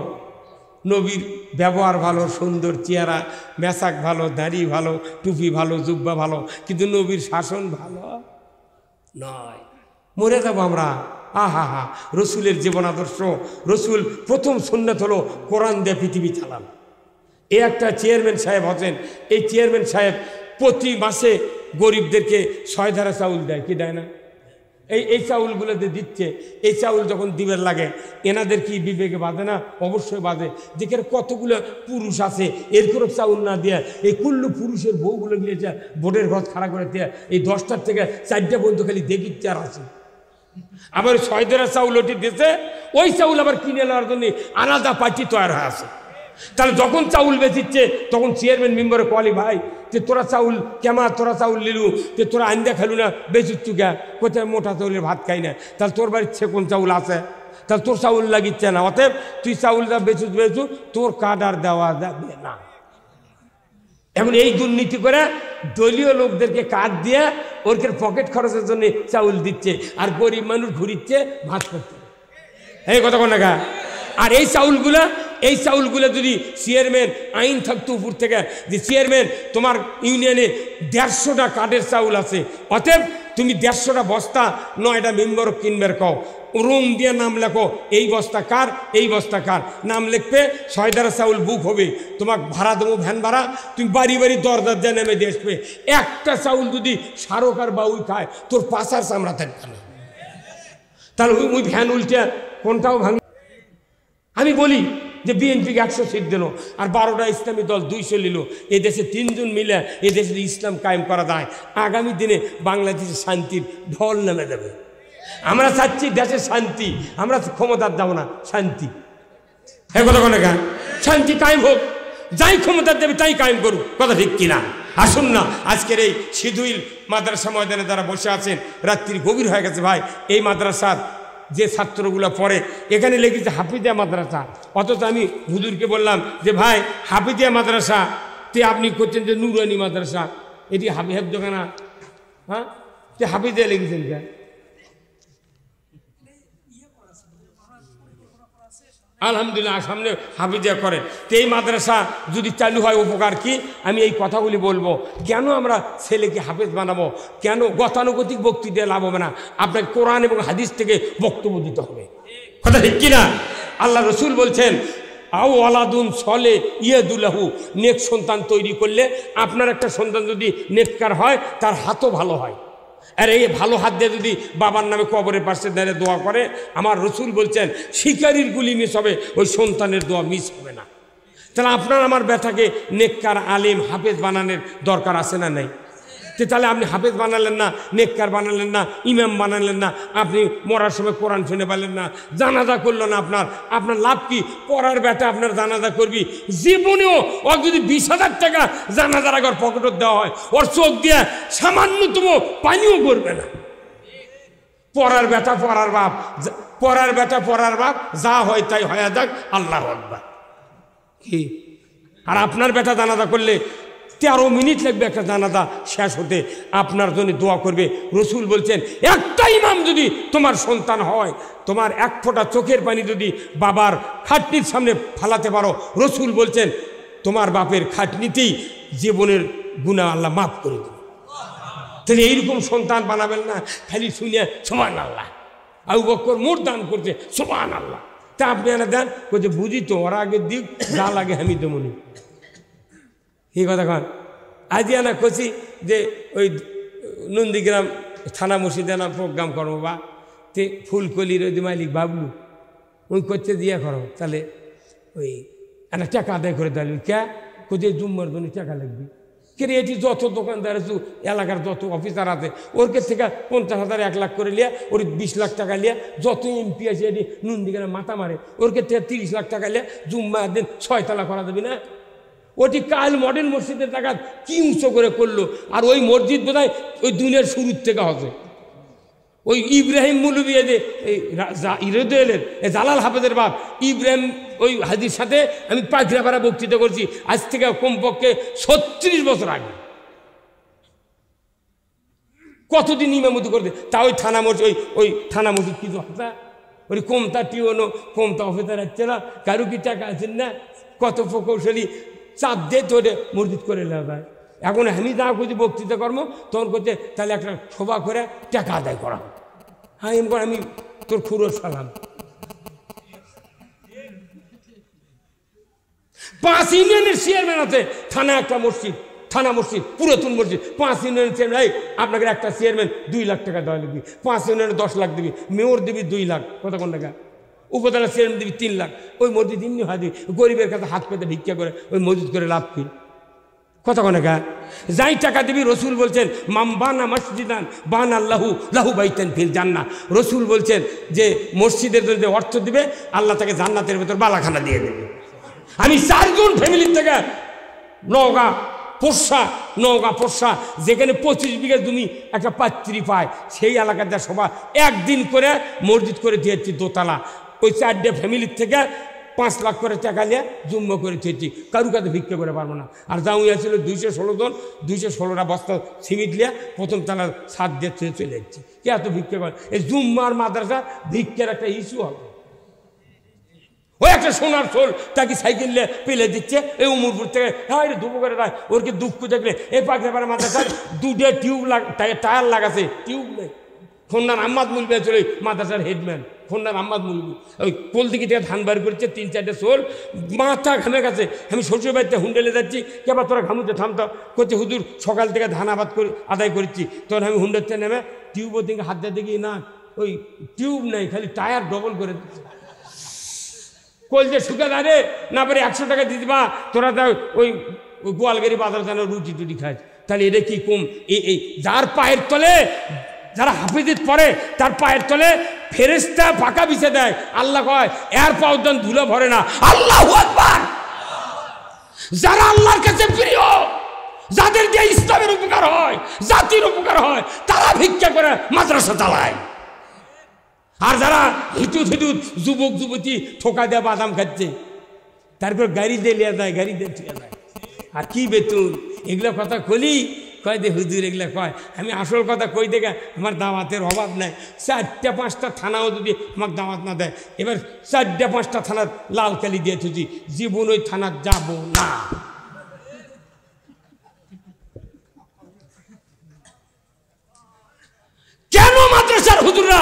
নবীর ব্যবহার ভালো, সুন্দর চেহারা, মেশাক ভালো, দাড়ি ভালো, টুপি ভালো, জুব্বা ভালো, কিন্তু নবীর শাসন ভালো নয়। মরে যাবো আমরা। আহা হা, রসুলের জীবন আদর্শ, রসুল প্রথম সুন্নাত হলো কোরআন দিয়ে পৃথিবী চালান। এই একটা চেয়ারম্যান সাহেব আছেন, এই চেয়ারম্যান সাহেব প্রতি মাসে গরিবদেরকে 6 ধারা চাউল দেয়, কি দেয় না? এই চাউলগুলো যে দিচ্ছে, এই চাউল যখন দিবের লাগে, এনাদের কি বিবেকে বাঁধে না? অবশ্যই বাঁধে। দেখে কতগুলো পুরুষ আছে, এর করে চাউল না দিয়ে এই কুল্লু পুরুষের বউগুলো গিয়েছে বোর্ডের ঘর খাড়া করে দিয়ে এই 10টার থেকে 4টা পর্যন্ত খালি দেখি চার আছে। আবার 6 ধারা চাউল ওটি দিয়েছে, ওই চাউল আবার কিনে নেওয়ার জন্য আলাদা পার্টি তৈরি হয়ে আছে। তাহলে যখন চাউল বেচিচ্ছে তখন চেয়ারম্যান মেম্বারে কলি, ভাই যে তোরা চাউল কেমা, তোরা চাউল লিলু, যে তোরা আন্দা খেলু না, বেচিচ্ছু কে? কোথায় মোটা চাউলের ভাত খাই না। তাহলে তোর বাড়ির কোন চাউল আছে? তাহলে তোর চাউল লাগিচ্ছে না, অতএব তুই চাউল যা বেচু, তোর কার্ড আর দেওয়া যাবে না। এখন এই দুর্নীতি করে দলীয় লোকদেরকে কার্ড দিয়ে ওরকে পকেট খরচের জন্য চাউল দিচ্ছে, আর গরিব মানুষ ঘুরিচ্ছে ভাত করতে। এই কথা কোন না। আর এই চাউলগুলা এই চাউলগুলো যদি চেয়ারম্যান আইন থাকতো উপর থেকে যে চেয়ারম্যান তোমার ইউনিয়নে 150টা কাঠের চাউল আছে, অতএব তুমি 150টা বস্তা 9টা মেম্বার কিনবার কও, রুম দিয়ে নাম লেখো, এই বস্তা কার, এই বস্তা কার, নাম লিখবে, 6 ধারা চাউল বুক হবে, তোমাকে ভাড়া দেবো ভ্যান ভাড়া, তুমি বাড়ি বাড়ি দরজার দিয়ে নেমে দিয়ে আসবে। একটা চাউল যদি সারক আর বাউই খায় তোর পাশার চামড়া থাকবে না, তাহলে ওই ভ্যান উল্টে কোনটাও ভাঙ। আমি বলি যে বিএনপিকে 100 সিট দিল আর 12টা ইসলামী দল 200 নিল, এদেশে 3 জন মিলে এদেশে ইসলাম কায়েম করা যায়, আগামী দিনে বাংলাদেশে শান্তির ঢল নেমে যাবে। আমরা চাচ্ছি দেশের শান্তি, আমরা ক্ষমতার যাবো না, শান্তি। হ্যাঁ কথা বলে গান, শান্তি কায়েম হোক, যাই ক্ষমতার দেবে তাই কায়েম করুক, কথা ঠিক কিনা? আসুন না আজকের এই সিধুইল মাদ্রাসা ময়দানে যারা বসে আছেন, রাত্রি গভীর হয়ে গেছে ভাই, এই মাদ্রাসার যে ছাত্রগুলো পড়ে এখানে লেগেছে হাফিজিয়া মাদ্রাসা, অথচ আমি হুজুরকে বললাম যে ভাই হাফিজিয়া মাদ্রাসা তে আপনি করছেন যে নুরানি মাদ্রাসা, এটি হাফিজ দোকানা, হ্যাঁ তে হাফিজিয়া লেগেছেন কেন? আলহামদুলিল্লাহ সামনে হাফিজিয়া করে, তো এই মাদ্রাসা যদি চালু হয় উপকার কি? আমি এই কথাগুলি বলবো। কেন আমরা ছেলেকে হাফেজ বানাবো? কেন গতানুগতিক বক্তৃতা লাভ হবে না, আপনাকে কোরআন এবং হাদিস থেকে বক্তব্য দিতে হবে, কথা ঠিক কিনা? আল্লাহ রসুল বলছেন আও আলাদুন সলে ইয়েদুল্লাহু, নেক সন্তান তৈরি করলে আপনার একটা সন্তান যদি নেককার হয় তার হাতও ভালো হয়। আর এই ভালো হাত দিয়ে যদি বাবার নামে কবরের পাশে দাঁড়িয়ে দোয়া করে, আমার রসুল বলছেন শিকারির গুলি মিস হবে, ওই সন্তানের দোয়া মিস হবে না। তাহলে আপনার আমার বেটাকে নেককার আলিম হাফেজ বানানোর দরকার আছে না নাই? তাহলে আপনি হাফেজ বানালেন না, নেককার বানালেন না, ইমাম বানালেন না, আপনি মরার সময় কোরআন শুনে পারলেন না, জানাজা করলো না, আপনার লাভ কি? পড়ার বেটা আপনার জানাজা করবি, জীবনেও ওর যদি 20,000 টাকা জানাজার আগে পকেটত দেওয়া হয়, ওর চোখ দিয়ে সামান্যতম পানিও করবে না। পড়ার বেটা পড়ার বাপ, পড়ার বেটা পড়ার বাপ, যা হয় তাই হয়ে যাক, আল্লাহু আকবার। কি আর আপনার বেটা জানাজা করলে 13 মিনিট লাগবে একটা জানাজা শেষ হতে, আপনার জন্য দোয়া করবে। রসুল বলছেন একটা ইমাম যদি তোমার সন্তান হয়, তোমার 1 ফোঁটা চোখের পানি যদি বাবার খাটনির সামনে ফালাতে পারো, রসুল বলছেন তোমার বাপের খাটনিতেই জীবনের গুনাহ আল্লাহ মাফ করে দেবে। তাহলে এইরকম সন্তান বানাবেন না খালি শুনে সুবহানাল্লাহ, আবু বকর মোট দান করছে সুবহানাল্লাহ, তা আপনি এনে দেন বলছে বুঝি তো, ওরা আগে দিক যা লাগে আমি তেমনি। এই কথা কন আজি আনা করছি যে ওই নন্দীগ্রাম থানা মসজিদে না প্রোগ্রাম করবো বা তে ফুলকলির ওই মালিক বাবলু ওই করছে দিয়া করো, তাহলে ওই একটা টাকা আদায় করে দিল, কে কোথায় জুম্মার জন্য টাকা লাগবে। কেরে এটি যত দোকানদার আছে এলাকার যত অফিসার আছে ওর কাছ থেকে 50,000 1 লাখ করে লিয়া, ওর 20 লাখ টাকা লিয়া, যত এমপি আছে এটি নন্দীগ্রাম মাথা মারে, ওর কাছ থেকে 30 লাখ টাকা লিয়া জুম্মা দিন 6 তলা করা দেবে না। ওটি কাল মডেল মসজিদের টাকা কি উঁচু করে করলো, আর ওই মসজিদ বোধহয় ওই দুনিয়ার শুরুর থেকে হবে। ওই ইব্রাহিম মুলবি যে ইরোদেলের জালাল হাফেজের বাপ ইব্রাহিম, ওই হাজির সাথে আমি পাখিরাপাড়া বক্তৃতা করছি আজ থেকে কমপক্ষে 36 বছর আগে। কতদিন ইমামতি করতে, তা ওই থানা মসজিদ, ওই থানা মসজিদ কিছু হতা ওই কমতা টিওনো কমতা অফিসার আসছে না, কারু কি টাকা আছেন না, কত প্রকৌশলী চাপ দিয়ে তো মসজিদ করে নেওয়া যায়। এখন আমি যা করছি বক্তৃতা কর্ম তখন করছে তাহলে একটা সভা করে টাকা আদায় করা। হ্যাঁ এমন আমি তোর খুঁড়ো সালাম। 5 ইউনিয়নের চেয়ারম্যান আছে, থানা একটা মসজিদ, থানা মসজিদ পুরাতন মসজিদ, 5 ইউনিয়নের চেয়ারম্যান, আপনাকে একটা চেয়ারম্যান 2 লাখ টাকা দেওয়া লাগবে, 5 ইউনিয়নে 10 লাখ দিবি, মেয়র দিবি 2 লাখ, কত কোন টাকা, উপজেলা চেয়ারম্যান দিবি 3 লাখ, ওই মসজিদ এমনি হয় দিবি, গরিবের কাছে হাত পেতে ভিক্ষা করে ওই মসজিদ করে লাভ কি? কত কোনটা যাই টাকা দিবি। রসুল বলছেন মামবানা মসজিদান বান আল্লাহু লাহু বাইতান ফিল জান্নাহ। রসুল বলছেন যে মসজিদের জন্য অর্থ দিবে আল্লাহ তাকে জান্নাতের ভেতর বালাখানা দিয়ে দেবে। আমি 4 জন ফ্যামিলির থেকে নওগাঁ পোরশা যেখানে 25 বিঘা জমি একটা পাত্রী পায়, সেই এলাকাতে সবাই একদিন করে মসজিদ করে দিয়েছি দোতলা। ওই 4টে ফ্যামিলির থেকে 5 লাখ করে টাকা নিয়ে জুম্মা করে দিয়েছি, কারু কাছে ভিক্ষা করে পারবো না। আর জাউইয়া ছিল 216 জন, 216টা বস্তা সিমেন্ট নিয়ে প্রথম তালা ছাদ দিয়ে চলে যাচ্ছি। কে এত ভিক্ষা করে? এই জুম্মার মাদ্রাসা ভিক্ষার একটা ইস্যু হবে। ওই একটা সোনার সোল তাকে সাইকেল পেলে দিচ্ছে এই উমরপুর থেকে, হ্যাঁ এটা দুপুর করে দেয়। ওর কি দুঃখ দেখলে এই পাখি মাদ্রাসার দুটো টায়ার লাগাছে, টিউব নেই। খন্ডান আহমদ মুলবি চলে মাদ্রাসার হেডম্যান খন্ডান আহমদ মুলবি, ওই কোল দিকে থেকে ধান বার করছে 3-4টে সোল, মাথা ঘামে গেছে। আমি শ্বশুর বাড়িতে হুন্ডেলে যাচ্ছি, কেবার তোরা ঘামুতে থামতো করছে, হুজুর সকাল থেকে ধান আদায় করেছি। তখন আমি হুন্ডেতে নেমে টিউব দিকে হাত দিয়ে দেখি না ওই টিউব নেই, খালি টায়ার ডবল করে দিচ্ছে। কল যে শুকা দাঁড়ে না পারে 100 টাকা দিতে বা তোরা তা ওই গোয়ালগাড়ি বাজার যেন রুটি টুটি খায়, তাহলে এটা কি কম? এই যার পায়ের তলে, যারা হাফিজিত পড়ে তার পায়ের তলে ফেরেশতা পাকা বিছে দেয়। আল্লাহ কয় এর পাউদান ধুলো ভরে না। আল্লাহু আকবার। যারা আল্লাহর কাছে প্রিয়, যাদের দিয়ে ইসলামের উপকার হয়, জাতির উপকার হয়, তারা ভিক্ষা করে মাদ্রাসা চালায়। আর যারা হিটুত যুবক যুবতী ঠোকা দেয়া বাদাম খাচ্ছে, তারপর গাড়ি দিয়ে লিয়া যায়, গাড়ি দিয়ে ছুঁয়ে যায়। আর কি বেতন? এগুলো কথা কলি কয় দে হুজুর এগুলো কয়। আমি আসল কথা কই দেখে আমার দাওয়াতের অভাব নাই। 4-5টা থানাও যদি আমাকে দাওয়াত না দেয়, এবার 4-5টা থানার লাল কালি দিয়ে থুছি, জীবন ওই থানা যাব না। কেন মাদ্রাসার হুজুররা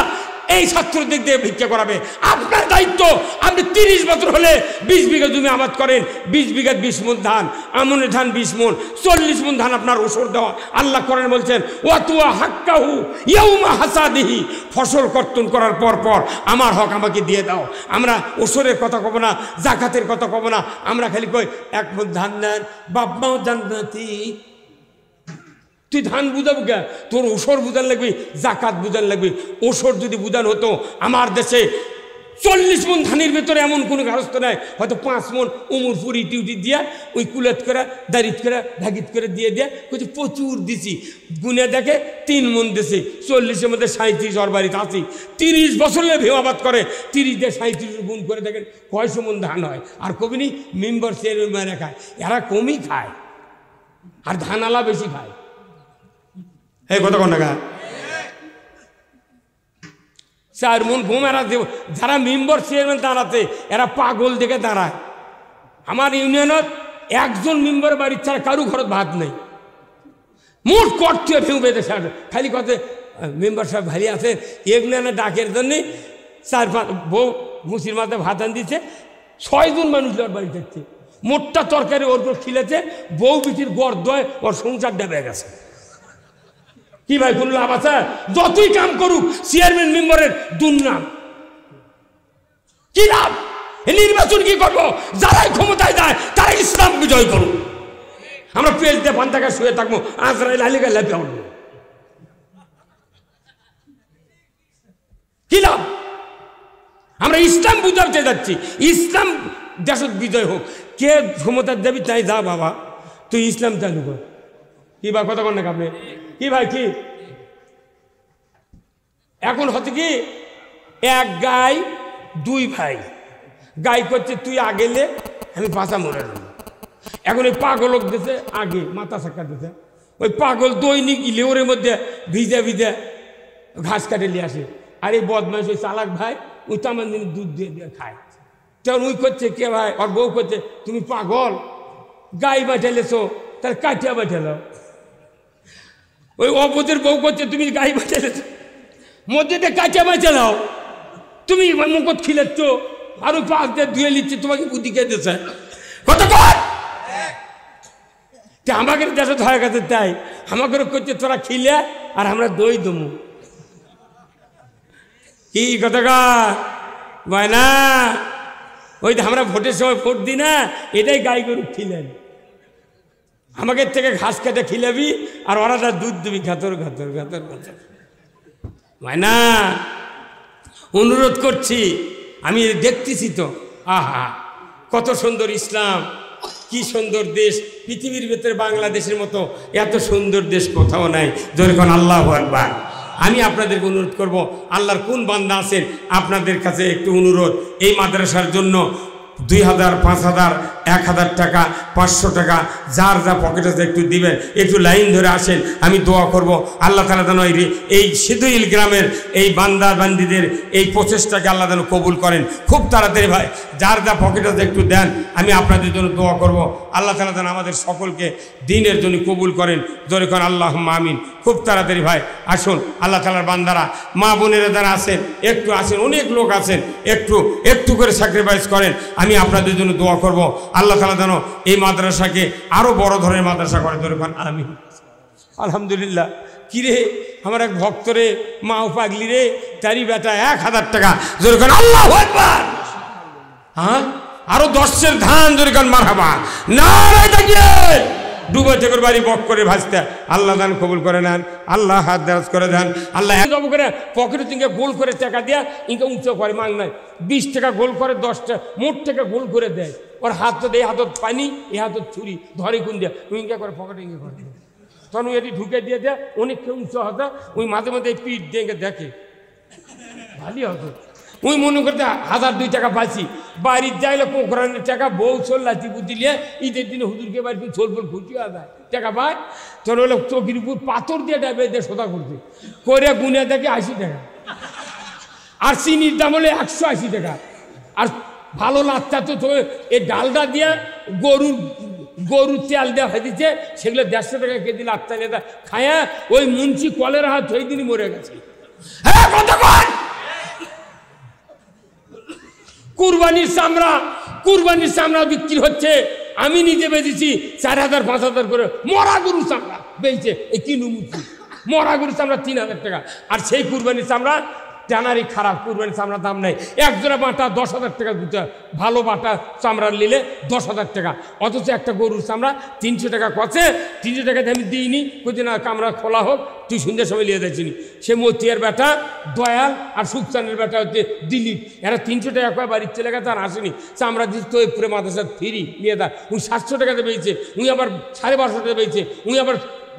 এই ছাত্রদের দিয়ে ভিক্ষা করাবে? আপনার দায়িত্ব। আপনি 30 বছর হলে 20 বিঘা জমি আবাদ করেন, 20 বিঘা 20 মণ ধান, আমনের ধান 20 মণ, 40 মণ ধান আপনার ওসর দেওয়া। আল্লাহ করেন বলছেন ওয়াতুয়া হাক্কাহু ইয়াউমা হাসাদিহি, ফসল কর্তন করার পর আমার হক আমাকে দিয়ে দাও। আমরা ওসরের কথা কব না, জাকাতের কথা কব না, আমরা খালি কই 1 মণ ধান দেন বাপ মাও জান্নাতি। তুই ধান বুঝাবো কে? তোর ওসর বুঝান লাগবে, জাকাত বুঝান লাগবে। ওসর যদি বুঝান হতো, আমার দেশে 40 মণ ধানের ভেতরে এমন কোনো গারস্থ নাই হয়তো 5 মণ উমরপুরি টিউটি দিয়া ওই কুলেত করে দাঁড়িত করে ভাগিত করে দিয়ে কিছু প্রচুর দিছি। গুনে দেখে 3 মণ দিছে, 40-এর মধ্যে 37 ওর বাড়িতে আছি। 30 বছরে ভেবাবাদ করে, 30 দিয়ে 37 গুণ করে দেখেন কয়শো মণ ধান হয়। আর কবিনি মেম্বার চেয়ারম্যান খায়, এরা কমই খায় আর ধানালা বেশি খায়। এই কথা কোন টাকা 4 মণ ঘুমেরা দেব। যারা মেম্বার চেয়ারম্যান দাঁড়াতে এরা পাগল দেখে দাঁড়ায়। আমার ইউনিয়নত 1জন মেম্বার বাড়ির ছাড়া কারু ঘরত ভাত নেই। মোট করতে ভেউ বেঁধে খালি কথা মেম্বার সাহেব ভারী আছেন, এগুলো না ডাকের জন্যে 4-5 বউ মুসির মাথায় ভাত আন দিচ্ছে। 6 জন মানুষ ওর বাড়ি থাকছে, মোটটা তরকারি ওর করে খিলেছে, বউ বিটির গড় দয় ওর সংসার ডেবে গেছে। কি ভাই কোনো লাভ আছে? যতই কাম করুক চেয়ারম্যান মেম্বারের দুর্নাম, কি লাভ? নির্বাচন কি করবো? যারাই ক্ষমতায় যায় তারা ইসলাম বিজয় করুক। আমরা পেজ দিয়ে পান্তাকা শুয়ে থাকবো, আজরাইল আলী গায়ে লাফিয়ে উঠবো, কি লাভ? আমরা ইসলাম বুঝাতে যাচ্ছি, ইসলাম দেশত বিজয় হোক। কে ক্ষমতা দেবী তাই যা বাবা, তুই ইসলাম চালু কর। কি বা কথা বল না আপনি? কি ভাই কি এখন হচ্ছে কি 1 গাই 2 ভাই, গাই করছে তুই আগেলে আমি পাশা মরে নেব। এখন ওই পাগল দিছে আগে মাথা সাক্ষা দিছে, ওই পাগল দৈনিক ইলেওরের মধ্যে ভিজে ঘাস কাটে নিয়ে আসে। আর এই বদমাইশ ওই চালাক ভাই ওই তামান দিন দুধ দিয়ে খায়। তখন ওই করছে কে ভাই, ওর বউ করছে তুমি পাগল, গাই বাঁচালেছো তার কাটিয়া বাঁচালো। ওই অপদের বউ করছে তুমি গাই বাঁচালেছো, মধ্যে কাটিয়া বাঁচালাও, তুমি মুখত খিলেছ আর ওই পাশ দিয়ে ধুয়ে নিচ্ছে, তোমাকে বুদ্ধি কে দিচ্ছে? কত কর আমাকে দেশে ধরে গেছে, তাই আমাকে করছে তোরা খিলে আর আমরা দই দমু। কি কথা কয় না? ওই আমরা ভোটের সময় ভোট দিই না, এটাই গাই গরু খিলেন। আমাকে থেকে ঘাস কেটে খিলাবি আর ওরা তার দুধ দিবি, ঘাতর ঘাতর ঘাতর ঘাতর। না অনুরোধ করছি, আমি দেখতেছি তো, আহা কত সুন্দর ইসলাম, কি সুন্দর দেশ। পৃথিবীর ভেতরে বাংলাদেশের মতো এত সুন্দর দেশ কোথাও নাই। যখন আল্লাহু আকবার। আমি আপনাদেরকে অনুরোধ করব, আল্লাহর কোন বান্দা আছেন আপনাদের কাছে একটু অনুরোধ, এই মাদ্রাসার জন্য 2000, 5000, 1000 টাকা, 500 টাকা, যার যা পকেট আছে একটু দিবেন, একটু লাইন ধরে আসেন, আমি দোয়া করব আল্লাহ তাআলা যেন এই সিদুইল গ্রামের এই বান্দা বান্দিদের এই প্রচেষ্টাকে আল্লাহ যেন কবুল করেন খুব তাড়াতাড়ি। ভাই যার যা পকেট আছে একটু দেন, আমি আপনাদের জন্য দোয়া করব আল্লাহ তাআলা যেন আমাদের সকলকে দিনের জন্য কবুল করেন। জোরে করেন আল্লাহুম্মা আমিন। খুব তাড়াতাড়ি ভাই আসুন, আল্লাহ তাআলার বান্দারা, মা বোনেরা যারা আছেন একটু আসেন, অনেক লোক আছেন, একটু করে স্যাক্রিফাইস করেন, আমি আপনাদের জন্য দোয়া করব আল্লাহ তাআলা যেন এই মাদ্রাসাকে আরো বড় ধরনের মাদ্রাসা করে। জোরে করেন আমিন। আলহামদুলিল্লাহ। কিরে আমার এক ভক্ত রে, মা পাগলি রে, তারি বেটা 1000 টাকা। জোরে করেন আল্লাহু আকবার। হ্যাঁ, আরো 10 ধান। জোরে করেন মারহাবা। নারে তাকবীর। ডুবে থেকে বাড়ি বক করে ভাসতে আল্লাহ দান কবুল করে নেন, আল্লাহ হাত দারাজ করে দেন। আল্লাহ জব করে পকেটে থেকে গোল করে টাকা দিয়া ইনকে উঁচু করে মাং নাই, 20 টাকা গোল করে, 10 টাকা মোট টাকা গোল করে দেয়। ওর হাত তো এই হাতত পানি, এই হাতত ছুরি ধরে কোন দিয়া ইনকে করে পকেটে ইনকে করে তখন ওই এটি ঢুকে দিয়ে দেয়। অনেকটা উঁচু হতো, ওই মাঝে মাঝে পিঠ দিয়ে দেখে ভালোই হতো। ওই মনে করতে 1000, 2 টাকা পাইছি, বাড়ির যাইলে কোকরানের টাকা বউ চল লাচি বুঝিলে ঈদের দিনে হুজুরকে বাড়ি ছোল ফোল খুঁটি যায় টাকা পায়। তোর হলো চোখের উপর পাথর দিয়ে ডাবে দিয়ে সোদা করতে করে গুনে দেখে 80 টাকা, আর চিনির দাম হলে 180 টাকা। আর ভালো লাচ্চা তো এই ডালটা দিয়ে গরুর তেল দেওয়া হয়ে দিচ্ছে, সেগুলো 150 টাকা কেজি লাচ্চা নিয়ে খায়া ওই মুন্সি কলের হাত ওই দিনই মরে গেছে। হ্যাঁ কুরবানির চামড়া বিক্রি হচ্ছে, আমি নিজে বেঁচেছি 4000, 5000 করে। মরা গরুর চামড়া বেচছে এই কিনু মুচি, মরা গরুর চামড়া 3000 টাকা। আর সেই কুরবানির চামড়া ট্যানারি খারাপ, কুরবানির চামড়ার দাম নেই। এক জোড়া বাটা 10,000 টাকা দুটা, ভালো বাটা চামড়ার নিলে 10,000 টাকা। অথচ একটা গরুর চামড়া 300 টাকা কচে, 300 টাকাতে আমি দিইনি, কোথায় না কামড়া খোলা হোক, তুই সন্ধ্যের সময় নিয়ে যাচ্ছিনি। সে মতিয়ার বেটা দয়াল আর সুখচানের বেটা হচ্ছে দিলীপ, এরা 300 টাকা কয় বাড়ির চলে গেছে আর আসেনি। চামড়া দিচ্ছে তো পুরে মাদ্রাসা ফিরি নিয়ে দা, উনি 700 টাকাতে পেয়েছে, উনি আবার 1250 টাকা পেয়েছে, উনি আবার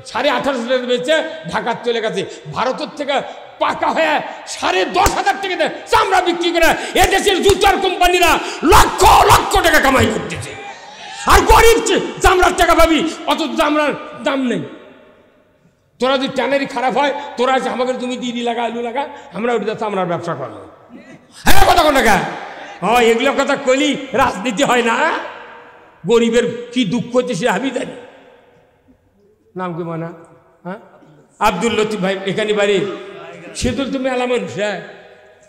1850 টাকা পেয়েছে, ঢাকার চলে গেছে। ভারতের থেকে পাকা হয়ে 10,500 টাকা দেয় চামড়া বিক্রি করে এদেশের জুতার কোম্পানিরা লক্ষ লক্ষ টাকা কামাই করতেছে। আর গরিব চামড়ার টাকা পাবি, অত চামড়ার দাম নেই। তোরা যদি ট্যানারি খারাপ হয়, তোরা আছে আমাকে তুমি দিদি লাগা, আলু লাগা, আমরা ওটা চামড়ার ব্যবসা করবো। হ্যাঁ কথা কোন টাকা হয়, এগুলো কথা কলি রাজনীতি হয় না। গরিবের কি দুঃখ হচ্ছে সে আমি জানি। নাম কি মানা? হ্যাঁ, আব্দুল লতিফ ভাই এখানে বাড়ি। শীতল তুমি আলা মানুষ, হ্যাঁ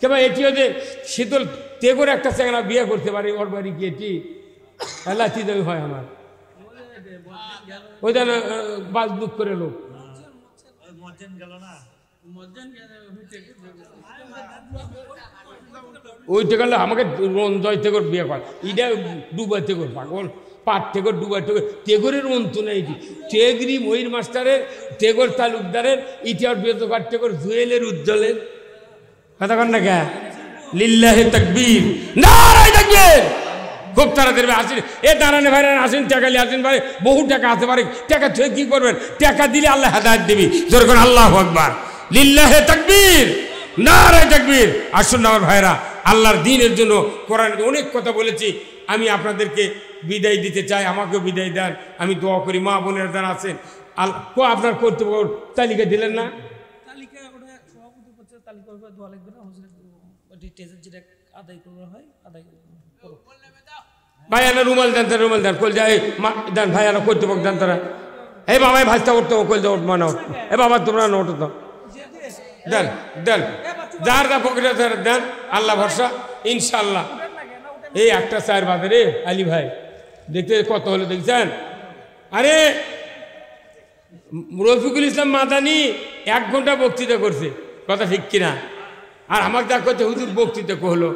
কেবা এটিও যে শীতল তে করে একটা চেংড়া বিয়ে করতে পারে, ওর বাড়ি কি এটি লাচি দেবে হয় আমার ওই যেন বাস বুক করে লোক ওই টেগলে আমাকে রঞ্জয় টেগর বিয়ে কর, এটা ডুবাই টেগর পাগল, পাট টেগর ডুবাই টেগর, টেগরের অন্ত নেই। টেগরি ময়ূর মাস্টারের, টেগর তালুকদারের, ইতিহাস বেতকার টেগর, জুয়েলের উজ্জ্বলের কথা কন না কে? লিল্লাহে তাকবীর, নারায়ে তাকবীর। খুব তাড়াতাড়ি আসেন, এ দাঁড়ানে ভাই আসেন, টাকা নিয়ে আসেন ভাই, বহু টাকা আসতে পারে। টাকা ছুঁয়ে কি করবেন? টাকা দিলে আল্লাহ হেদায়েত দিবি। জোরে করে আল্লাহু আকবার, লিল্লাহে তাকবীর, নারায়ে তাকবীর। আসুন আমার ভাইরা, আল্লাহর দ্বীনের জন্য কোরআনে অনেক কথা বলেছি। আমি আপনাদেরকে বিদায় দিতে চাই, আমাকেও বিদায় দেন, আমি দোয়া করি। মা বোনের যারা আছেন, আপনার কর্তব্য তালিকা দিলেন না? তালিকা ওটা সভাপতি করছে, তালিকা দোয়া লাগবে না, যেটা আদায় করা হয় আদায় করো। ভাই আনা রুমাল দেন, তারা রুমাল দেন, কল যায় দেন ভাই, আনা কর্তব্য দেন তারা। এই বাবাই ভাজটা উঠতো, কল যা উঠবো না, এ বাবা তোমরা না উঠতো, দেন দেন, যার যা পকেটে দেন, আল্লাহ ভরসা ইনশাল্লাহ। এই একটা 4 বাজে রে আলী ভাই, দেখতে কত হলো দেখছেন? আরে রফিকুল ইসলাম মাদানি 1 ঘন্টা বক্তৃতা করছে, কথা ঠিক কিনা? আর আমাকে যা করছে হুজুর বক্তৃতা কহলো।